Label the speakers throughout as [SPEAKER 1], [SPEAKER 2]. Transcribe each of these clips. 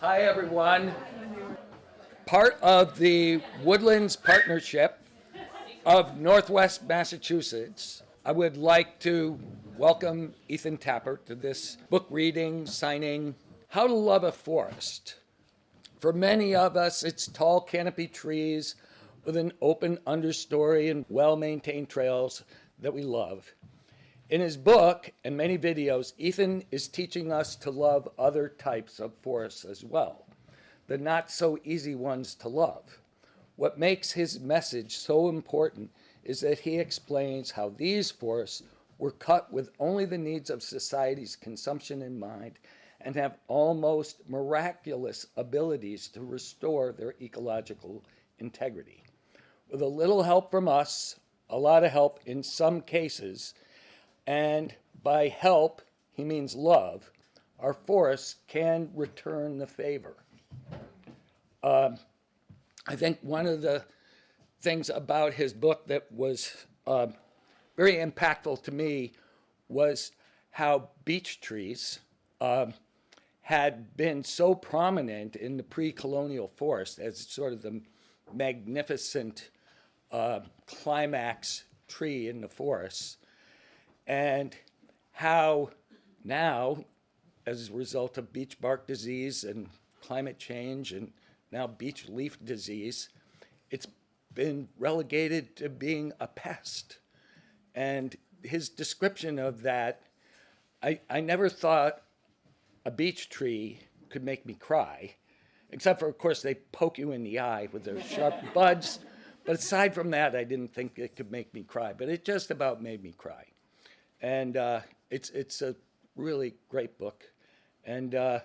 [SPEAKER 1] Hi, everyone. Part of the Woodlands Partnership of Northwest Massachusetts, I would like to welcome Ethan Tapper to this book reading, signing, How to Love a Forest. For many of us, it's tall canopy trees with an open understory and well-maintained trails that we love. In his book and many videos, Ethan is teaching us to love other types of forests as well, the not so easy ones to love. What makes his message so important is that he explains how these forests were cut with only the needs of society's consumption in mind and have almost miraculous abilities to restore their ecological integrity. With a little help from us, a lot of help in some cases, and by help, he means love, our forests can return the favor. I think one of the things about his book that was very impactful to me was how beech trees had been so prominent in the pre-colonial forest as sort of the magnificent climax tree in the forests, and how now, as a result of beech bark disease and climate change and now beech leaf disease, it's been relegated to being a pest. And his description of that, I never thought a beech tree could make me cry, except for, of course, they poke you in the eye with their sharp buds. But aside from that, I didn't think it could make me cry, but it just about made me cry. And it's a really great book. And as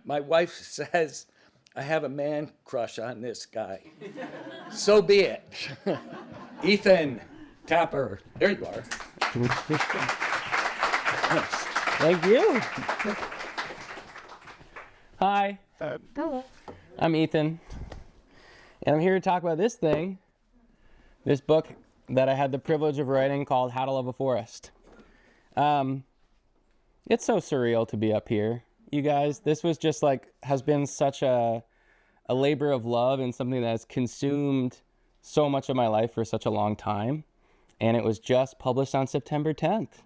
[SPEAKER 1] my wife says, I have a man crush on this guy. So be it. Ethan Tapper, there you are.
[SPEAKER 2] Thank you. Hi.
[SPEAKER 3] Hello.
[SPEAKER 2] I'm Ethan, and I'm here to talk about this book that I had the privilege of writing called How to Love a Forest. It's so surreal to be up here. You guys, this was just has been such a labor of love and something that has consumed so much of my life for such a long time. And it was just published on September 10th.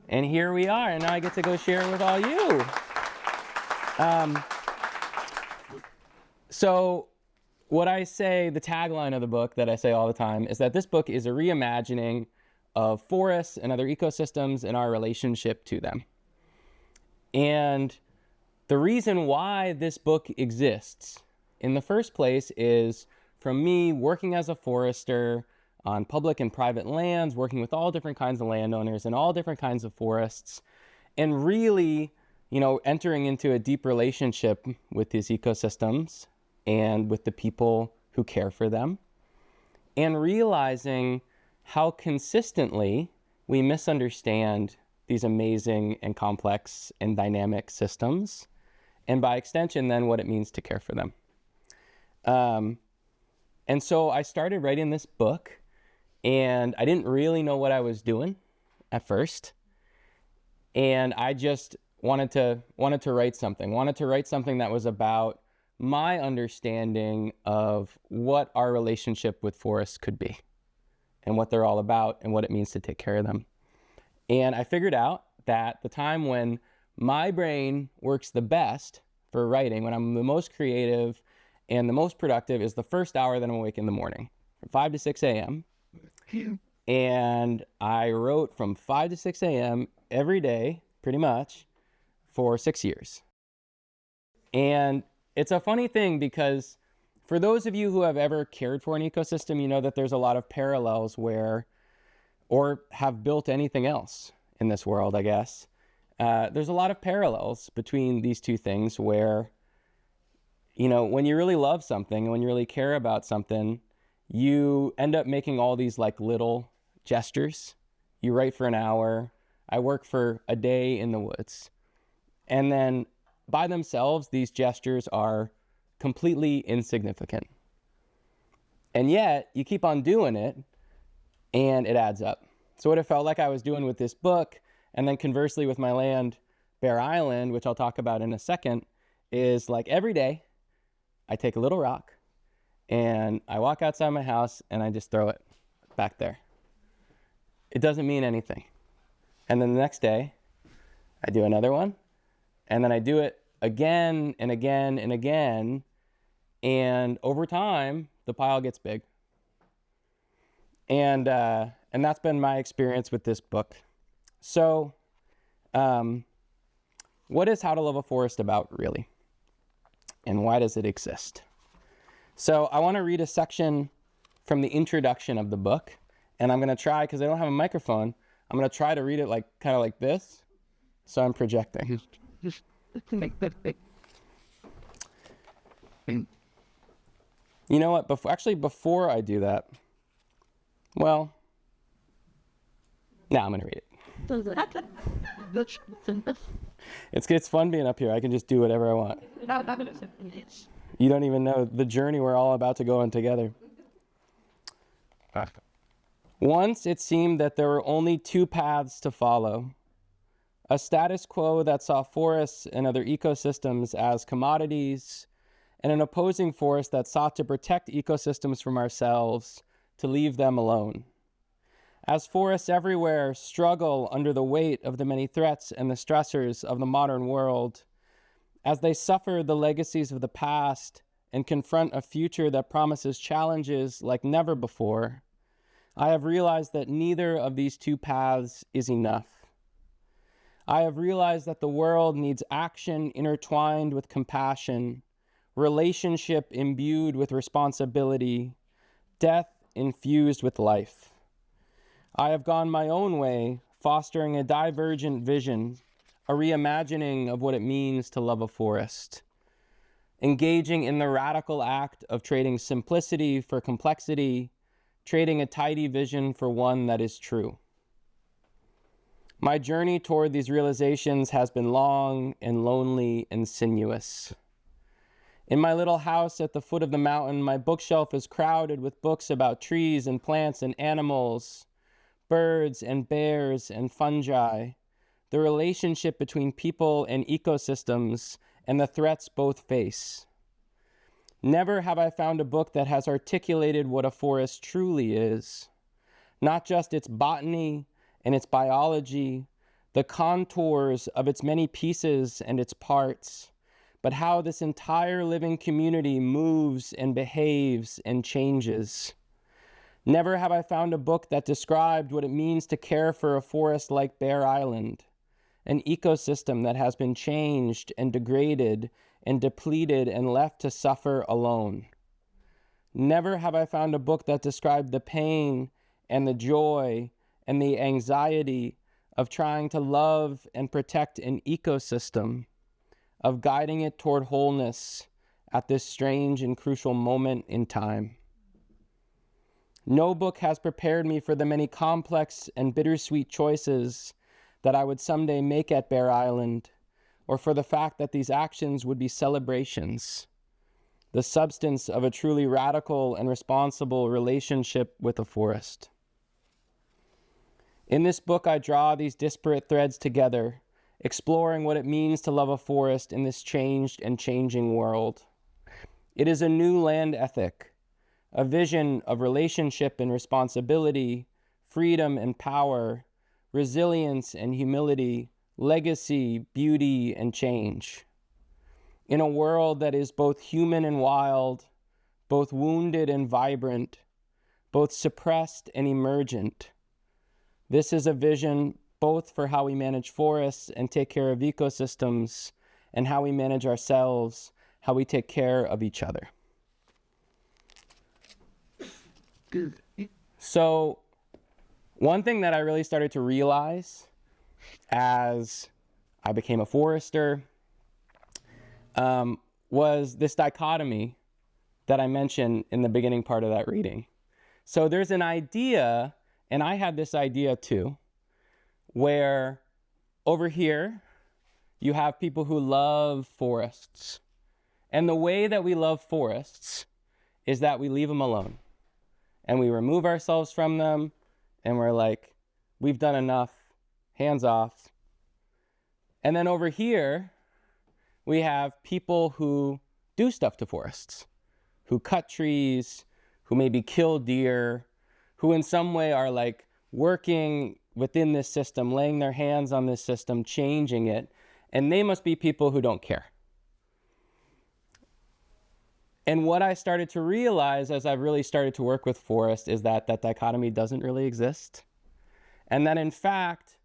[SPEAKER 2] And here we are, and now I get to go share it with all you. So what I say, the tagline of the book that I say all the time, is that this book is a reimagining of forests and other ecosystems and our relationship to them. And the reason why this book exists in the first place is from me working as a forester on public and private lands, working with all different kinds of landowners and all different kinds of forests, and really, entering into a deep relationship with these ecosystems and with the people who care for them, and realizing how consistently we misunderstand these amazing and complex and dynamic systems, and by extension, then what it means to care for them. And so I started writing this book, and I didn't really know what I was doing at first. And I just wanted to write something that was about my understanding of what our relationship with forests could be and what they're all about and what it means to take care of them. And I figured out that the time when my brain works the best for writing, when I'm the most creative and the most productive, is the first hour that I'm awake in the morning, from 5 to 6 a.m. And I wrote from 5 to 6 a.m. every day, pretty much, for 6 years. And it's a funny thing because for those of you who have ever cared for an ecosystem, you know that there's a lot of parallels or have built anything else in this world, I guess. There's a lot of parallels between these two things where, when you really love something and when you really care about something, you end up making all these little gestures. You write for an hour. I work for a day in the woods. And then by themselves, these gestures are completely insignificant. And yet you keep on doing it and it adds up. So what it felt like I was doing with this book And then conversely with my land, Bear Island, which I'll talk about in a second, is like every day I take a little rock and I walk outside my house and I just throw it back there. It doesn't mean anything. And then the next day I do another one, and then I do it again and again and again. And over time, the pile gets big. And that's been my experience with this book. So, what is How to Love a Forest about, really? And why does it exist? So I want to read a section from the introduction of the book, and I'm going to try, because I don't have a microphone, I'm going to try to read it like kind of like this. So I'm projecting. You know what? Before I do that, well, now I'm going to read it. It's fun being up here. I can just do whatever I want. You don't even know the journey we're all about to go on together. Once it seemed that there were only two paths to follow. A status quo that saw forests and other ecosystems as commodities, and an opposing force that sought to protect ecosystems from ourselves, to leave them alone. As forests everywhere struggle under the weight of the many threats and the stressors of the modern world, as they suffer the legacies of the past and confront a future that promises challenges like never before, I have realized that neither of these two paths is enough. I have realized that the world needs action intertwined with compassion, relationship imbued with responsibility, death infused with life. I have gone my own way, fostering a divergent vision, a reimagining of what it means to love a forest, engaging in the radical act of trading simplicity for complexity, trading a tidy vision for one that is true. My journey toward these realizations has been long and lonely and sinuous. In my little house at the foot of the mountain, my bookshelf is crowded with books about trees and plants and animals, birds and bears and fungi, the relationship between people and ecosystems, and the threats both face. Never have I found a book that has articulated what a forest truly is, not just its botany and its biology, the contours of its many pieces and its parts, but how this entire living community moves and behaves and changes. Never have I found a book that described what it means to care for a forest like Bear Island, an ecosystem that has been changed and degraded and depleted and left to suffer alone. Never have I found a book that described the pain and the joy and the anxiety of trying to love and protect an ecosystem, of guiding it toward wholeness at this strange and crucial moment in time. No book has prepared me for the many complex and bittersweet choices that I would someday make at Bear Island, or for the fact that these actions would be celebrations, the substance of a truly radical and responsible relationship with a forest. In this book, I draw these disparate threads together, exploring what it means to love a forest in this changed and changing world. It is a new land ethic, a vision of relationship and responsibility, freedom and power, resilience and humility, legacy, beauty, and change. In a world that is both human and wild, both wounded and vibrant, both suppressed and emergent, this is a vision both for how we manage forests and take care of ecosystems, and how we manage ourselves, how we take care of each other. So, one thing that I really started to realize as I became a forester was this dichotomy that I mentioned in the beginning part of that reading. So there's an idea, and I had this idea too, where over here you have people who love forests. And the way that we love forests is that we leave them alone. And we remove ourselves from them, and we're like, we've done enough. hands off. And then over here, we have people who do stuff to forests, who cut trees, who maybe kill deer, who in some way are like working within this system, laying their hands on this system, changing it. And they must be people who don't care. And what I started to realize as I've really started to work with forests is that that dichotomy doesn't really exist. And that in fact,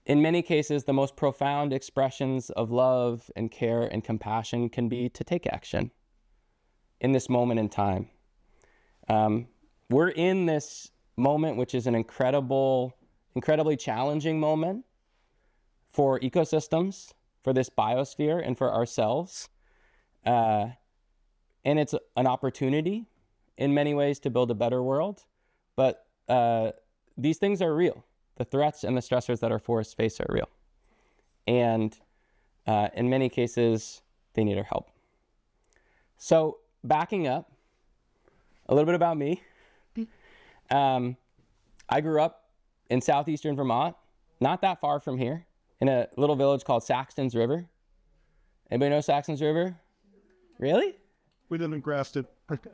[SPEAKER 2] in many cases, the most profound expressions of love and care and compassion can be to take action in this moment in time. We're in this moment, which is an incredibly challenging moment for ecosystems, for this biosphere, and for ourselves. And it's an opportunity in many ways to build a better world. But these things are real. The threats and the stressors that our forests face are real. And in many cases, they need our help. So backing up, a little bit about me. I grew up in southeastern Vermont, not that far from here, in a little village called Saxton's River. Anybody know Saxton's River? Really?
[SPEAKER 3] We live in Grafton.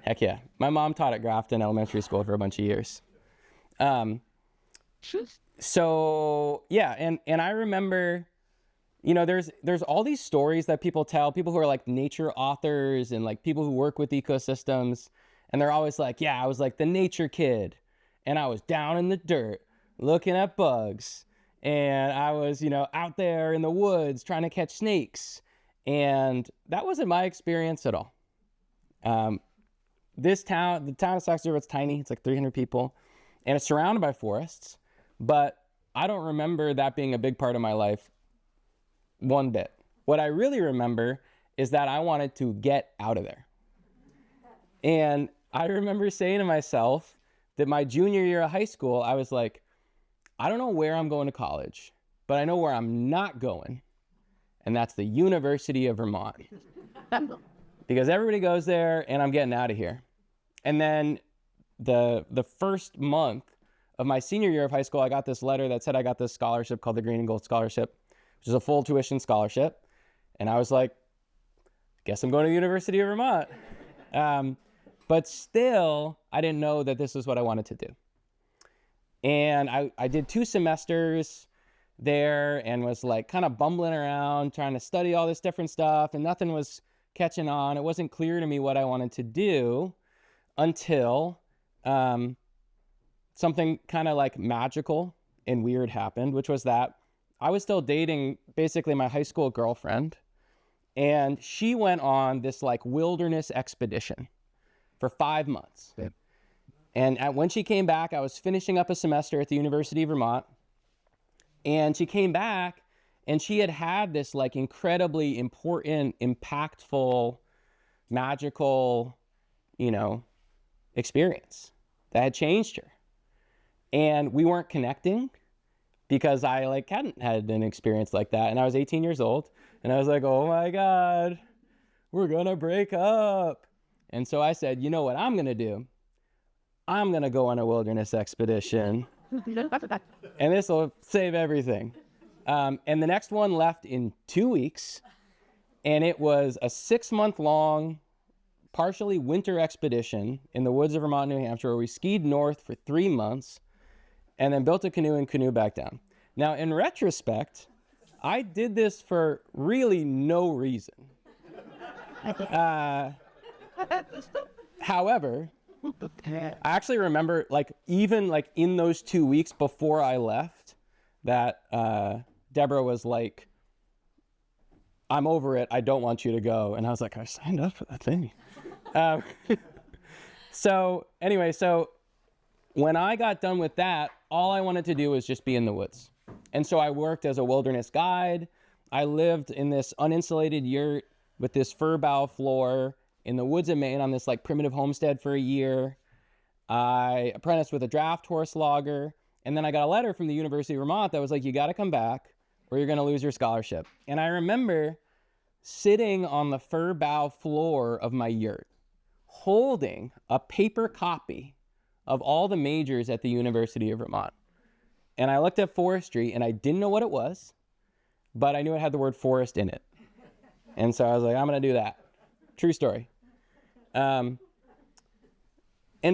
[SPEAKER 2] Heck yeah. My mom taught at Grafton Elementary School for a bunch of years. So yeah, and I remember, you know, there's all these stories that people tell, people who are like nature authors and like people who work with ecosystems, and they're always like, yeah, I was like the nature kid, and I was down in the dirt looking at bugs, and I was, you know, out there in the woods trying to catch snakes, and that wasn't my experience at all. The town of Saxton River, it's tiny, it's like 300 people, and it's surrounded by forests. But I don't remember that being a big part of my life one bit. What I really remember is that I wanted to get out of there. And I remember saying to myself that my junior year of high school, I was like, I don't know where I'm going to college, but I know where I'm not going. And that's the University of Vermont. Because everybody goes there and I'm getting out of here. And then the first month of my senior year of high school, I got this letter that said I got this scholarship called the Green and Gold Scholarship, which is a full tuition scholarship. And I was like, guess I'm going to the University of Vermont. But still, I didn't know that this was what I wanted to do. And I did 2 semesters there and was like kind of bumbling around, trying to study all this different stuff, and nothing was catching on. It wasn't clear to me what I wanted to do until something kind of like magical and weird happened, which was that I was still dating basically my high school girlfriend, and she went on this like wilderness expedition for 5 months. Yeah. And when she came back, I was finishing up a semester at the University of Vermont, and she came back and she had this like incredibly important, impactful, magical, you know, experience that had changed her. And we weren't connecting because I like hadn't had an experience like that. And I was 18 years old, and I was like, oh my God, we're gonna break up. And so I said, you know what I'm gonna do? I'm gonna go on a wilderness expedition, and this will save everything. And the next one left in 2 weeks, and it was a 6-month-long, partially winter expedition in the woods of Vermont, New Hampshire, where we skied north for 3 months, and then built a canoe and canoe back down. Now, in retrospect, I did this for really no reason. However, I actually remember, like, even like in those 2 weeks before I left, that Deborah was like, I'm over it, I don't want you to go. And I was like, I signed up for that thing. So anyway, so when I got done with that, all I wanted to do was just be in the woods. And so I worked as a wilderness guide. I lived in this uninsulated yurt with this fir bough floor in the woods of Maine on this like primitive homestead for a year. I apprenticed with a draft horse logger. And then I got a letter from the University of Vermont that was like, you got to come back or you're going to lose your scholarship. And I remember sitting on the fir bough floor of my yurt, holding a paper copy of all the majors at the University of Vermont. And I looked at forestry, and I didn't know what it was, but I knew it had the word forest in it. And so I was like, I'm going to do that. True story. And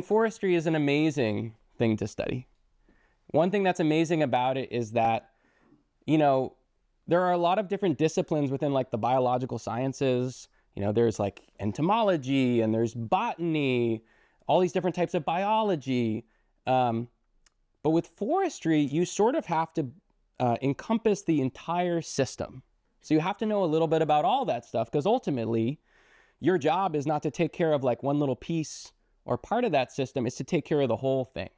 [SPEAKER 2] forestry is an amazing thing to study. One thing that's amazing about it is that, you know, there are a lot of different disciplines within like the biological sciences. You know, there's like entomology and there's botany, all these different types of biology. But with forestry, you sort of have to encompass the entire system. So you have to know a little bit about all that stuff, because ultimately your job is not to take care of like one little piece or part of that system, it's to take care of the whole thing.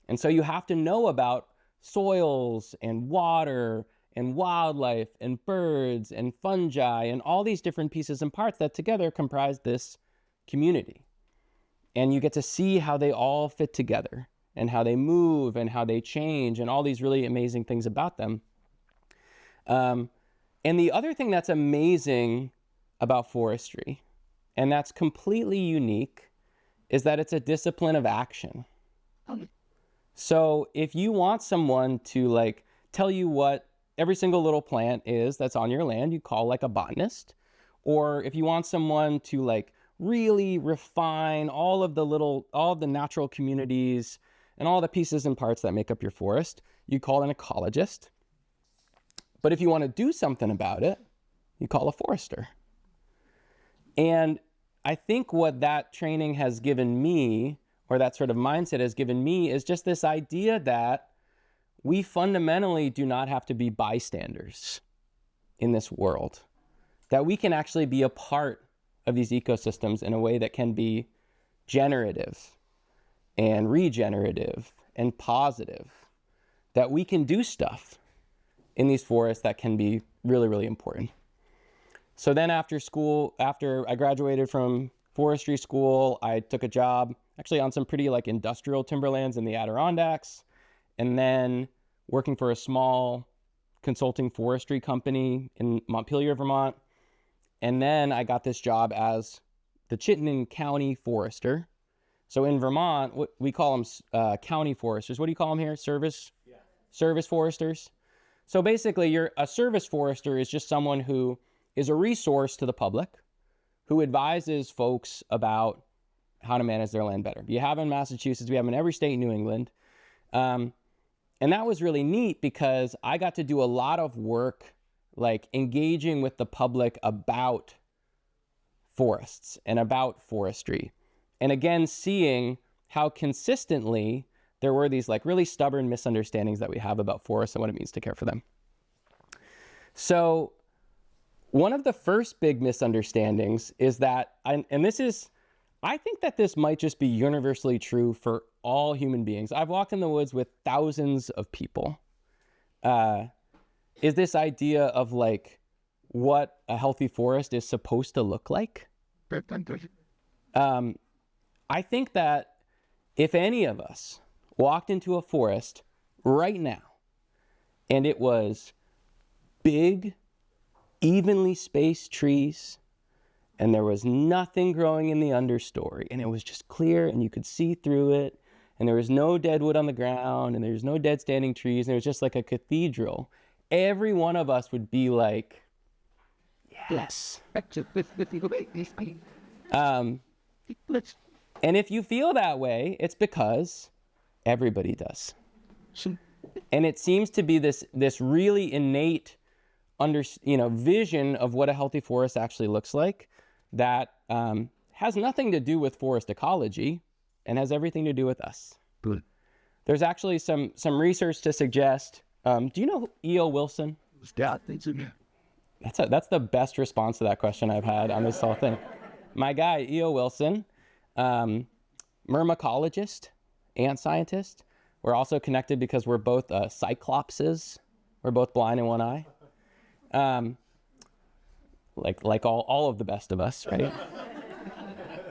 [SPEAKER 2] And so you have to know about soils and water and wildlife and birds and fungi and all these different pieces and parts that together comprise this community. And you get to see how they all fit together and how they move and how they change and all these really amazing things about them. And the other thing that's amazing about forestry, and that's completely unique, is that it's a discipline of action. So if you want someone to like tell you what every single little plant is that's on your land, you call like a botanist. Or if you want someone to like really refine all of the natural communities and all the pieces and parts that make up your forest, you call an ecologist. But if you want to do something about it, you call a forester. And I think what that training has given me, or that sort of mindset has given me, is just this idea that we fundamentally do not have to be bystanders in this world, that we can actually be a part of these ecosystems in a way that can be generative and regenerative and positive, that we can do stuff in these forests that can be really, really important. So then after school, after I graduated from forestry school, I took a job actually on some pretty like industrial timberlands in the Adirondacks, and then working for a small consulting forestry company in Montpelier, Vermont. And then I got this job as the Chittenden County Forester. So in Vermont, we call them county foresters. What do you call them here? Service foresters. So basically, a service forester is just someone who is a resource to the public, who advises folks about how to manage their land better. You have in Massachusetts, we have in every state in New England. And that was really neat because I got to do a lot of work like engaging with the public about forests and about forestry. And again, seeing how consistently there were these like really stubborn misunderstandings that we have about forests and what it means to care for them. So one of the first big misunderstandings is that, I think that this might just be universally true for all human beings. I've walked in the woods with thousands of people. Is this idea of like what a healthy forest is supposed to look like? I think that if any of us walked into a forest right now and it was big, evenly spaced trees, and there was nothing growing in the understory, and it was just clear and you could see through it, and there was no dead wood on the ground, and there was no dead standing trees, and it was just like a cathedral, every one of us would be like, yes. And if you feel that way, it's because everybody does. And it seems to be this really innate vision of what a healthy forest actually looks like that has nothing to do with forest ecology and has everything to do with us. Good. There's actually some research to suggest, do you know E.O. Wilson? That's the best response to that question I've had on this whole thing. My guy, E.O. Wilson, myrmecologist, ant scientist. We're also connected because we're both cyclopses. We're both blind in one eye. Like all of the best of us, right?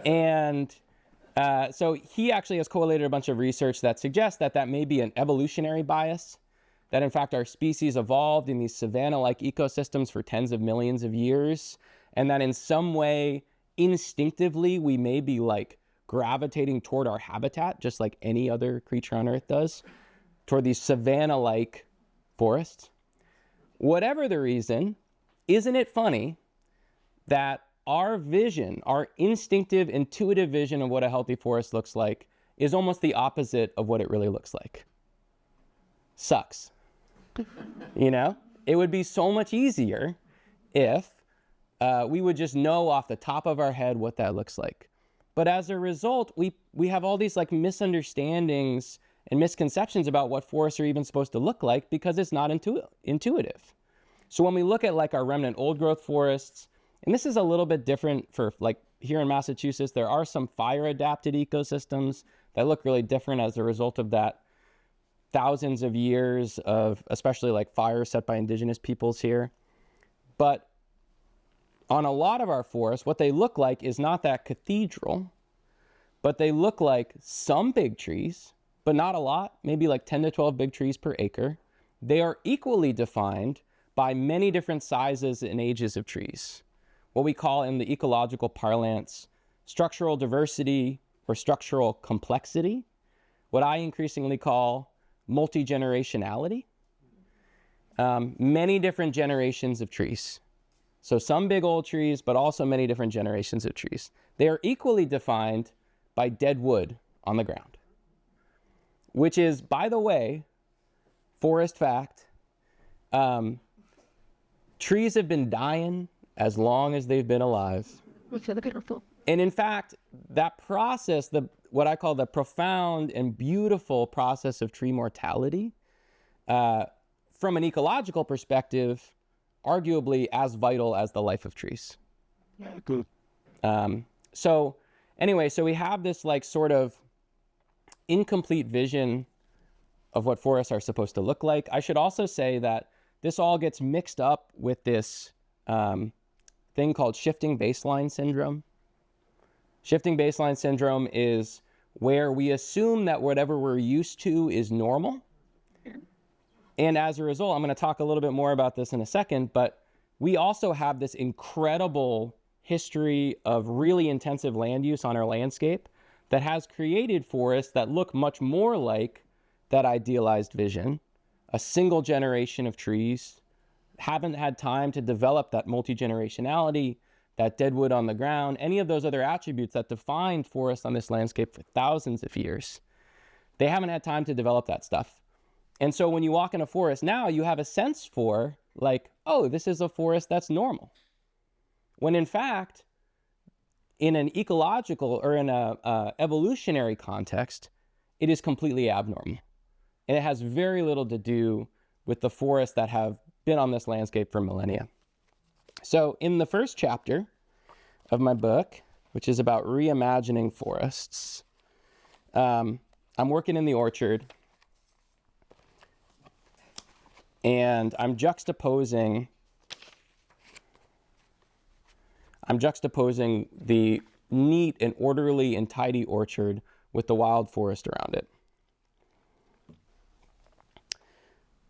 [SPEAKER 2] And so he actually has collated a bunch of research that suggests that may be an evolutionary bias, that in fact our species evolved in these savanna-like ecosystems for tens of millions of years, and that in some way, instinctively, we may be like gravitating toward our habitat, just like any other creature on Earth does. toward these savanna-like forests. Whatever the reason, isn't it funny that our vision, our instinctive, intuitive vision of what a healthy forest looks like is almost the opposite of what it really looks like? Sucks. You know? It would be so much easier if we would just know off the top of our head what that looks like. But as a result, we have all these like misunderstandings and misconceptions about what forests are even supposed to look like because it's not intuitive. So when we look at like our remnant old growth forests, and this is a little bit different for like here in Massachusetts, there are some fire adapted ecosystems that look really different as a result of that thousands of years of especially like fires set by indigenous peoples here. But on a lot of our forests, what they look like is not that cathedral, but they look like some big trees, but not a lot, maybe like 10 to 12 big trees per acre. They are equally defined by many different sizes and ages of trees. What we call in the ecological parlance, structural diversity or structural complexity. What I increasingly call multi-generationality. Many different generations of trees. So some big old trees, but also many different generations of trees. They are equally defined by dead wood on the ground, which is, by the way, forest fact, trees have been dying as long as they've been alive. And in fact, that process, what I call the profound and beautiful process of tree mortality, from an ecological perspective, arguably as vital as the life of trees.
[SPEAKER 3] Yeah, good.
[SPEAKER 2] So anyway, so we have this like sort of incomplete vision of what forests are supposed to look like. I should also say that this all gets mixed up with this thing called shifting baseline syndrome. Shifting baseline syndrome is where we assume that whatever we're used to is normal. And as a result, I'm going to talk a little bit more about this in a second, but we also have this incredible history of really intensive land use on our landscape that has created forests that look much more like that idealized vision. A single generation of trees, haven't had time to develop that multi-generationality, that dead wood on the ground, any of those other attributes that defined forests on this landscape for thousands of years. They haven't had time to develop that stuff. And so when you walk in a forest now, you have a sense for like, oh, this is a forest that's normal. When in fact, in an ecological or in a evolutionary context, it is completely abnormal. And it has very little to do with the forests that have been on this landscape for millennia. So in the first chapter of my book, which is about reimagining forests, I'm working in the orchard, and I'm juxtaposing the neat and orderly and tidy orchard with the wild forest around it.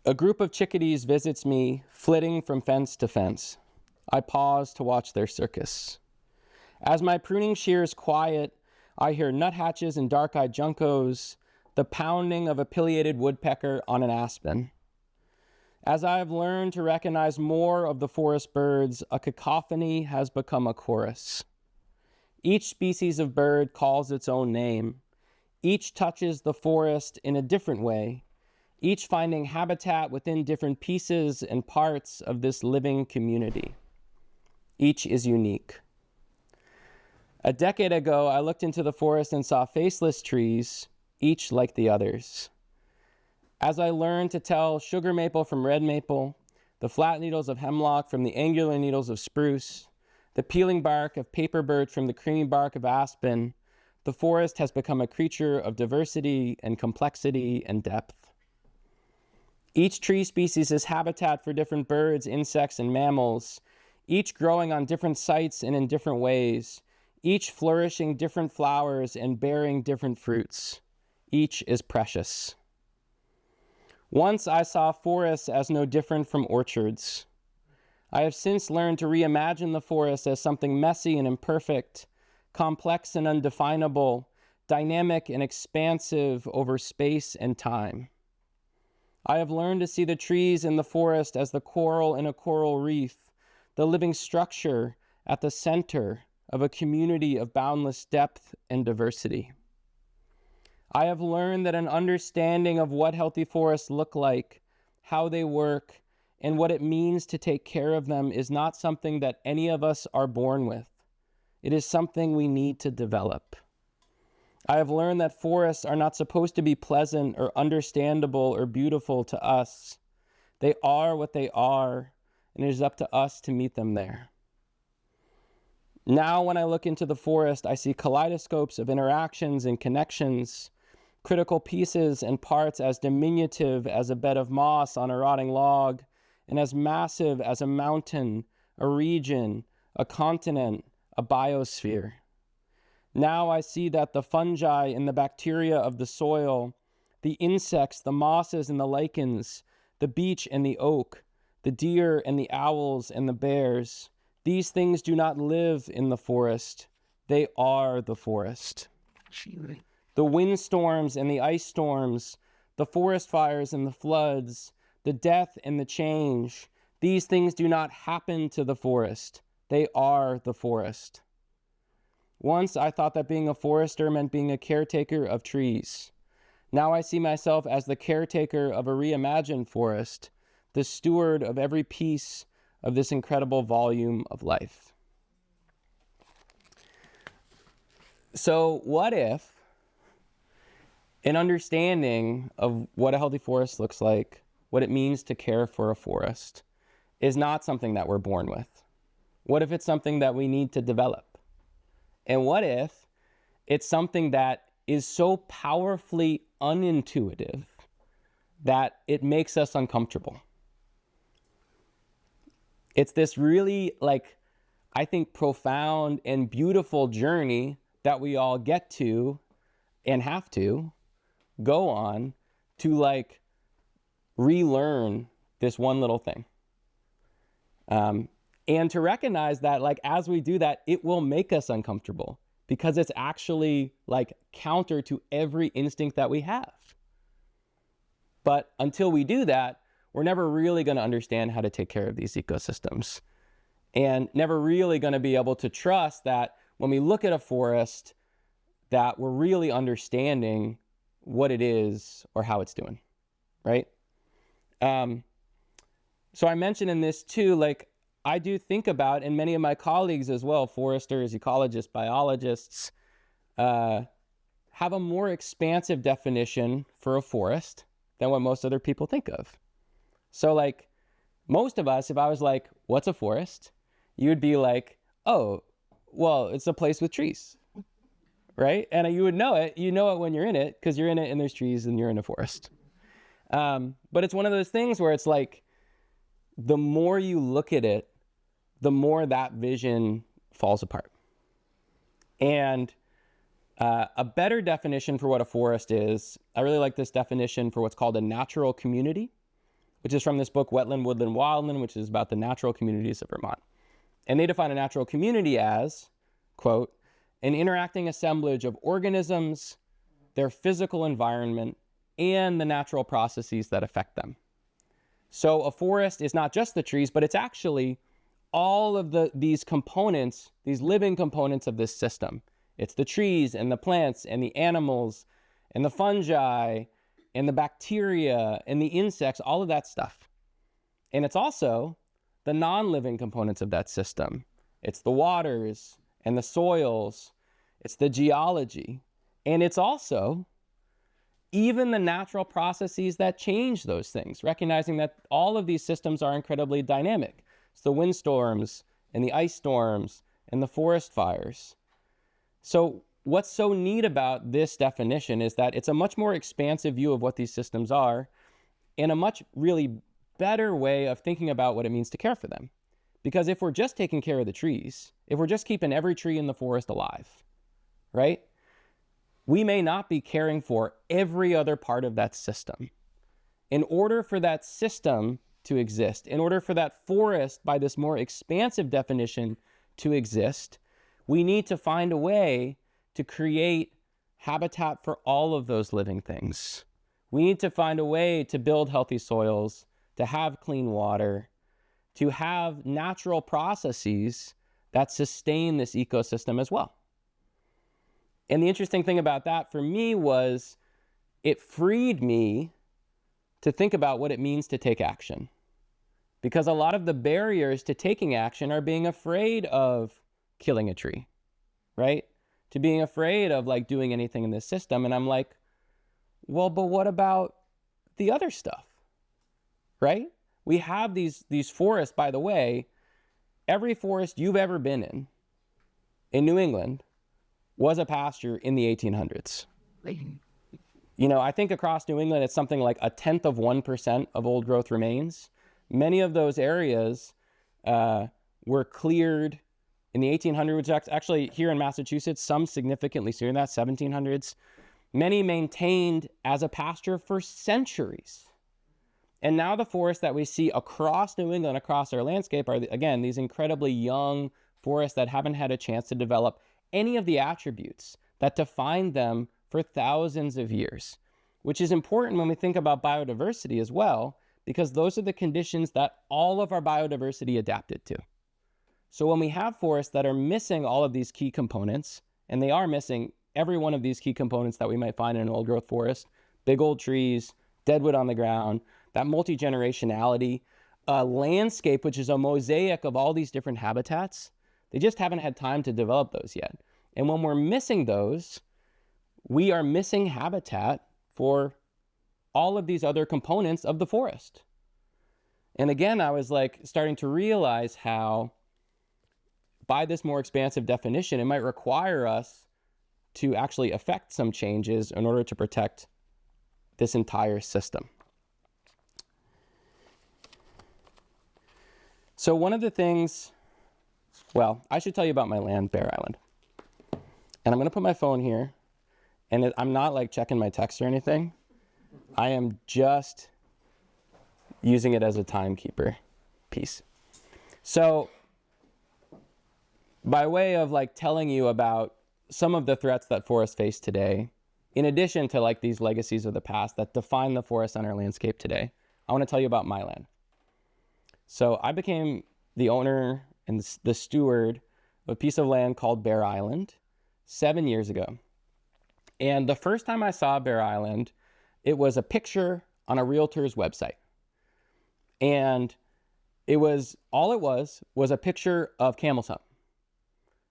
[SPEAKER 2] A group of chickadees visits me, flitting from fence to fence. I pause to watch their circus. As my pruning shears quiet, I hear nuthatches and dark-eyed juncos, the pounding of a pileated woodpecker on an aspen. As I have learned to recognize more of the forest birds, a cacophony has become a chorus. Each species of bird calls its own name. Each touches the forest in a different way, each finding habitat within different pieces and parts of this living community. Each is unique. A decade ago, I looked into the forest and saw faceless trees, each like the others. As I learned to tell sugar maple from red maple, the flat needles of hemlock from the angular needles of spruce, the peeling bark of paper birch from the creamy bark of aspen, the forest has become a creature of diversity and complexity and depth. Each tree species is habitat for different birds, insects, and mammals, each growing on different sites and in different ways, each flourishing different flowers and bearing different fruits. Each is precious. Once I saw forests as no different from orchards. I have since learned to reimagine the forest as something messy and imperfect, complex and undefinable, dynamic and expansive over space and time. I have learned to see the trees in the forest as the coral in a coral reef, the living structure at the center of a community of boundless depth and diversity. I have learned that an understanding of what healthy forests look like, how they work, and what it means to take care of them is not something that any of us are born with. It is something we need to develop. I have learned that forests are not supposed to be pleasant or understandable or beautiful to us. They are what they are, and it is up to us to meet them there. Now, when I look into the forest, I see kaleidoscopes of interactions and connections, critical pieces and parts as diminutive as a bed of moss on a rotting log, and as massive as a mountain, a region, a continent, a biosphere. Now I see that the fungi and the bacteria of the soil, the insects, the mosses and the lichens, the beech and the oak, the deer and the owls and the bears, these things do not live in the forest. They are the forest. The windstorms and the ice storms, the forest fires and the floods, the death and the change, these things do not happen to the forest. They are the forest. Once I thought that being a forester meant being a caretaker of trees. Now I see myself as the caretaker of a reimagined forest, the steward of every piece of this incredible volume of life. So what if an understanding of what a healthy forest looks like, what it means to care for a forest, is not something that we're born with? What if it's something that we need to develop? And what if it's something that is so powerfully unintuitive that it makes us uncomfortable? It's this really, I think, profound and beautiful journey that we all get to and have to go on to relearn this one little thing. And to recognize that as we do that, it will make us uncomfortable because it's actually counter to every instinct that we have. But until we do that, we're never really going to understand how to take care of these ecosystems, and never really going to be able to trust that when we look at a forest that we're really understanding what it is or how it's doing, right? So I mentioned in this too, I do think about, and many of my colleagues as well, foresters, ecologists, biologists, have a more expansive definition for a forest than what most other people think of. So most of us, if I was what's a forest? You would be oh, well, it's a place with trees, right? And you would know it. You know it when you're in it because you're in it and there's trees and you're in a forest. But it's one of those things where it's the more you look at it, the more that vision falls apart. And a better definition for what a forest is, I really like this definition for what's called a natural community, which is from this book, Wetland, Woodland, Wildland, which is about the natural communities of Vermont. And they define a natural community as, quote, an interacting assemblage of organisms, their physical environment, and the natural processes that affect them. So a forest is not just the trees, but it's actually all of these components, these living components of this system. It's the trees and the plants and the animals and the fungi and the bacteria and the insects, all of that stuff. And it's also the non-living components of that system. It's the waters and the soils. It's the geology. And it's also even the natural processes that change those things, recognizing that all of these systems are incredibly dynamic. It's the windstorms and the ice storms and the forest fires. So what's so neat about this definition is that it's a much more expansive view of what these systems are and a much really better way of thinking about what it means to care for them. Because if we're just taking care of the trees, if we're just keeping every tree in the forest alive, right? We may not be caring for every other part of that system. In order for that system to exist, in order for that forest, by this more expansive definition, to exist, we need to find a way to create habitat for all of those living things. We need to find a way to build healthy soils, to have clean water, to have natural processes that sustain this ecosystem as well. And the interesting thing about that for me was it freed me to think about what it means to take action. Because a lot of the barriers to taking action are being afraid of killing a tree, right? To being afraid of like doing anything in this system. And I'm like, well, but what about the other stuff, right? We have these forests, by the way. Every forest you've ever been in New England, was a pasture in the 1800s. You know, I think across New England, it's something like 0.1% of old growth remains. Many of those areas were cleared in the 1800s. Actually, here in Massachusetts, some significantly sooner than that, 1700s. Many maintained as a pasture for centuries. And now the forests that we see across New England, across our landscape, are, again, these incredibly young forests that haven't had a chance to develop any of the attributes that define them for thousands of years, which is important when we think about biodiversity as well, because those are the conditions that all of our biodiversity adapted to. So when we have forests that are missing all of these key components, and they are missing every one of these key components that we might find in an old growth forest, big old trees, deadwood on the ground, that multi-generationality, a landscape which is a mosaic of all these different habitats, they just haven't had time to develop those yet. And when we're missing those, we are missing habitat for all of these other components of the forest. And again, I was like starting to realize how by this more expansive definition, it might require us to actually affect some changes in order to protect this entire system. So one of the things, well, I should tell you about my land, Bear Island. And I'm going to put my phone here, and I'm not like checking my text or anything. I am just using it as a timekeeper piece. So by way of like telling you about some of the threats that forests face today, in addition to like these legacies of the past that define the forest on our landscape today, I want to tell you about my land. So I became the owner and the steward of a piece of land called Bear Island 7 years ago. And the first time I saw Bear Island, it was a picture on a realtor's website. And all it was a picture of Camel's Hump,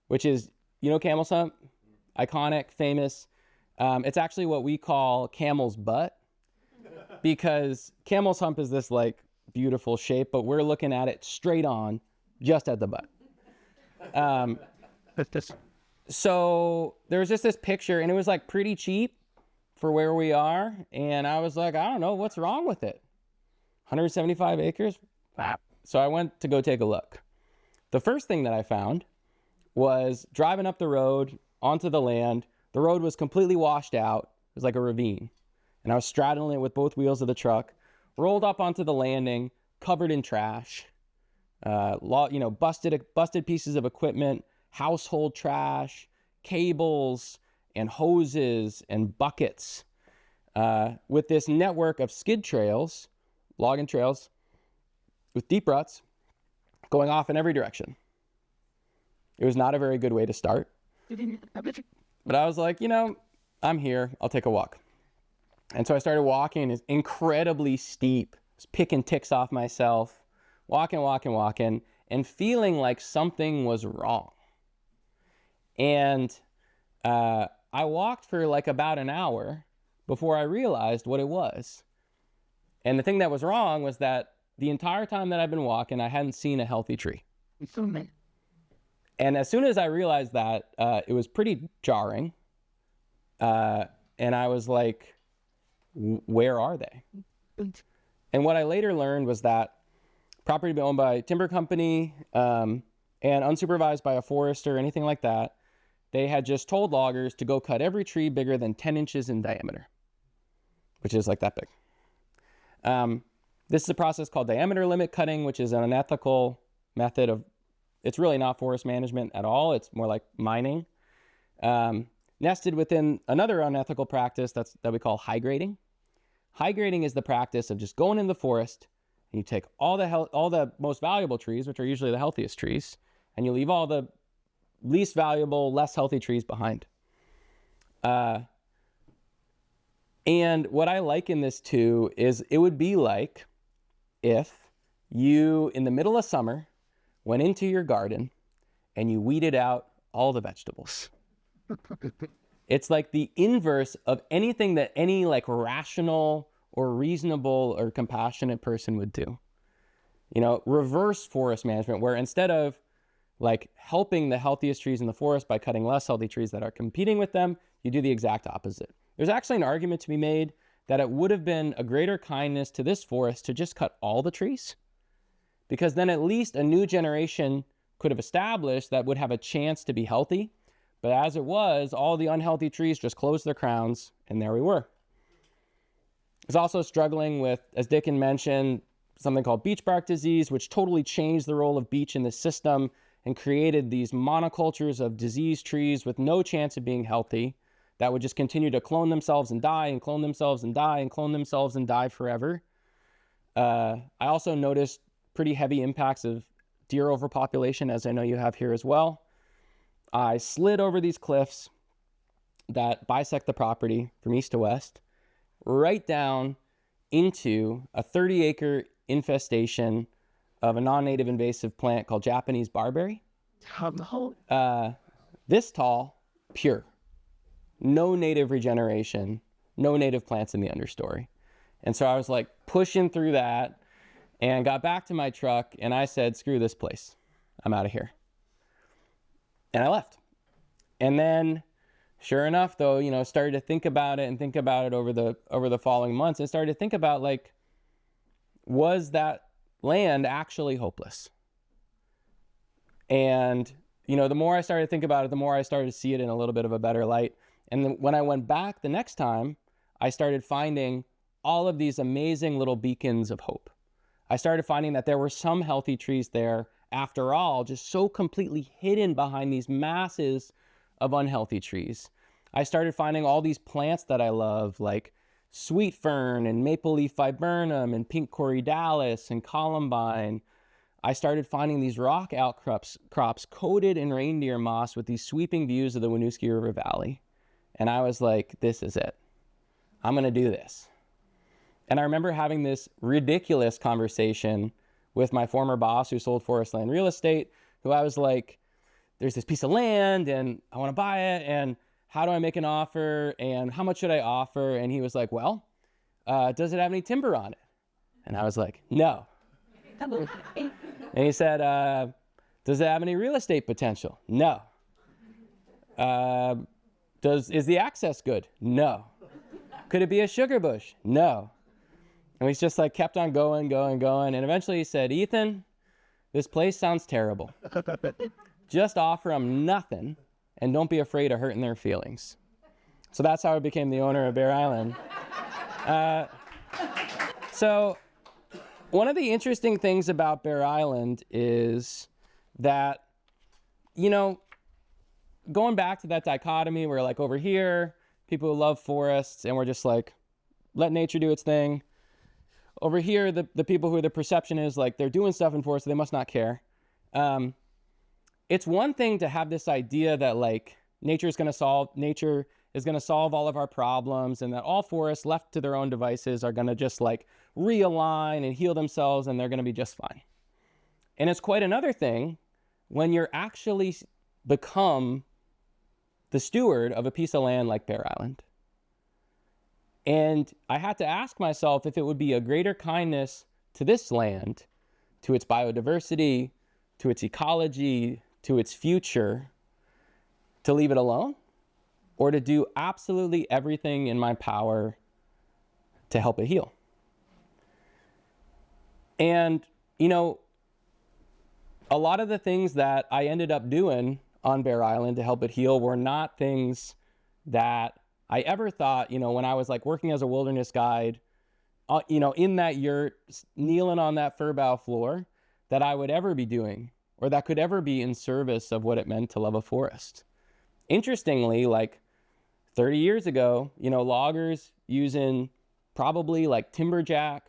[SPEAKER 2] which is, you know, Camel's Hump, iconic, famous. It's actually what we call Camel's Butt, because Camel's Hump is this like beautiful shape, but we're looking at it straight on, just at the butt. So there was just this picture, and it was like pretty cheap for where we are. And I was like, I don't know, what's wrong with it? 175 acres? Wow. So I went to go take a look. The first thing that I found was driving up the road onto the land. The road was completely washed out. It was like a ravine. And I was straddling it with both wheels of the truck, rolled up onto the landing, covered in trash, busted pieces of equipment, household trash, cables and hoses and buckets, with this network of skid trails, logging trails, with deep ruts going off in every direction. It was not a very good way to start. But I was like, you know, I'm here, I'll take a walk. And so I started walking. It's incredibly steep. I was picking ticks off myself, walking, and feeling like something was wrong. And I walked for like about an hour before I realized what it was. And the thing that was wrong was that the entire time that I've been walking, I hadn't seen a healthy tree. And as soon as I realized that, it was pretty jarring. And I was like, where are they? And what I later learned was that property owned by a timber company and unsupervised by a forester or anything like that, they had just told loggers to go cut every tree bigger than 10 inches in diameter, which is like that big. This is a process called diameter limit cutting, which is an unethical method of, it's really not forest management at all. It's more like mining. Nested within another unethical practice that we call high grading. High grading is the practice of just going in the forest and you take all the most valuable trees, which are usually the healthiest trees, and you leave all the least valuable, less healthy trees behind. And what I liken this to is it would be like if you, in the middle of summer, went into your garden and you weeded out all the vegetables. It's like the inverse of anything that any like rational or reasonable or compassionate person would do. You know, reverse forest management, where instead of like helping the healthiest trees in the forest by cutting less healthy trees that are competing with them, you do the exact opposite. There's actually an argument to be made that it would have been a greater kindness to this forest to just cut all the trees, because then at least a new generation could have established that would have a chance to be healthy. But as it was, all the unhealthy trees just closed their crowns, and there we were. I was also struggling with, as Dickon mentioned, something called beech bark disease, which totally changed the role of beech in the system and created these monocultures of diseased trees with no chance of being healthy that would just continue to clone themselves and die and clone themselves and die and clone themselves and die forever. I also noticed pretty heavy impacts of deer overpopulation, as I know you have here as well. I slid over these cliffs that bisect the property from east to west, right down into a 30-acre infestation of a non-native invasive plant called Japanese barberry. This tall, pure. No native regeneration, no native plants in the understory. And so I was like pushing through that and got back to my truck and I said, screw this place. I'm out of here. And I left. And then sure enough though, you know, started to think about it and think about it over the following months and started to think about like, was that land actually hopeless? And, you know, the more I started to think about it, the more I started to see it in a little bit of a better light. And then when I went back the next time, I started finding all of these amazing little beacons of hope. I started finding that there were some healthy trees there, after all, just so completely hidden behind these masses of unhealthy trees. I started finding all these plants that I love, like sweet fern and maple leaf viburnum and pink corydalis and columbine. I started finding these rock outcrops coated in reindeer moss with these sweeping views of the Winooski River Valley. And I was like, this is it. I'm going to do this. And I remember having this ridiculous conversation with my former boss who sold forest land real estate, who I was like, there's this piece of land and I want to buy it. And how do I make an offer? And how much should I offer? And he was like, well, does it have any timber on it? And I was like, no. And he said, does it have any real estate potential? No. Is the access good? No. Could it be a sugar bush? No. And we just like kept on going. And eventually he said, Ethan, this place sounds terrible. Just offer them nothing and don't be afraid of hurting their feelings. So that's how I became the owner of Bear Island. So one of the interesting things about Bear Island is that, you know, going back to that dichotomy where like over here, people who love forests and we're just like, let nature do its thing. Over here, the people who the perception is like they're doing stuff in forests, so they must not care. It's one thing to have this idea that like nature is going to solve all of our problems and that all forests left to their own devices are going to just like realign and heal themselves and they're going to be just fine. And it's quite another thing when you're actually become the steward of a piece of land like Bear Island. And I had to ask myself if it would be a greater kindness to this land, to its biodiversity, to its ecology, to its future, to leave it alone, or to do absolutely everything in my power to help it heal. And, you know, a lot of the things that I ended up doing on Bear Island to help it heal were not things that I ever thought, you know, when I was like working as a wilderness guide, you know, in that yurt, kneeling on that fir bough floor, that I would ever be doing, or that could ever be in service of what it meant to love a forest. Interestingly, like 30 years ago, you know, loggers using probably like timberjack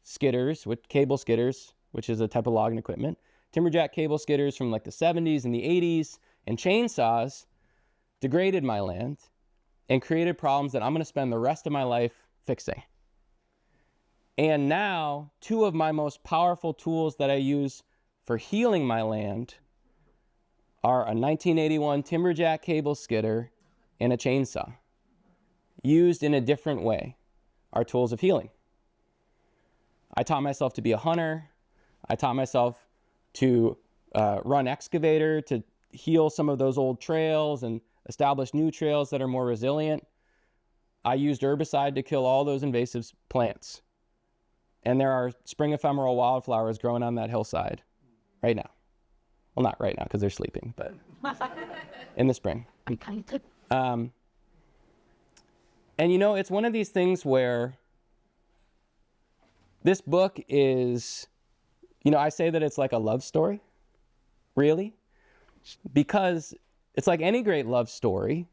[SPEAKER 2] skidders, with cable skidders, which is a type of logging equipment, timberjack cable skidders from like the 70s and the 80s, and chainsaws degraded my land and created problems that I'm going to spend the rest of my life fixing. And now, two of my most powerful tools that I use for healing my land are a 1981 timberjack cable skidder and a chainsaw, used in a different way, are tools of healing. I taught myself to be a hunter. I taught myself to run excavator to heal some of those old trails and establish new trails that are more resilient. I used herbicide to kill all those invasive plants. And there are spring ephemeral wildflowers growing on that hillside right now. Well, not right now because they're sleeping, but in the spring. And you know, it's one of these things where this book is, you know, I say that it's like a love story, really, because it's like any great love story.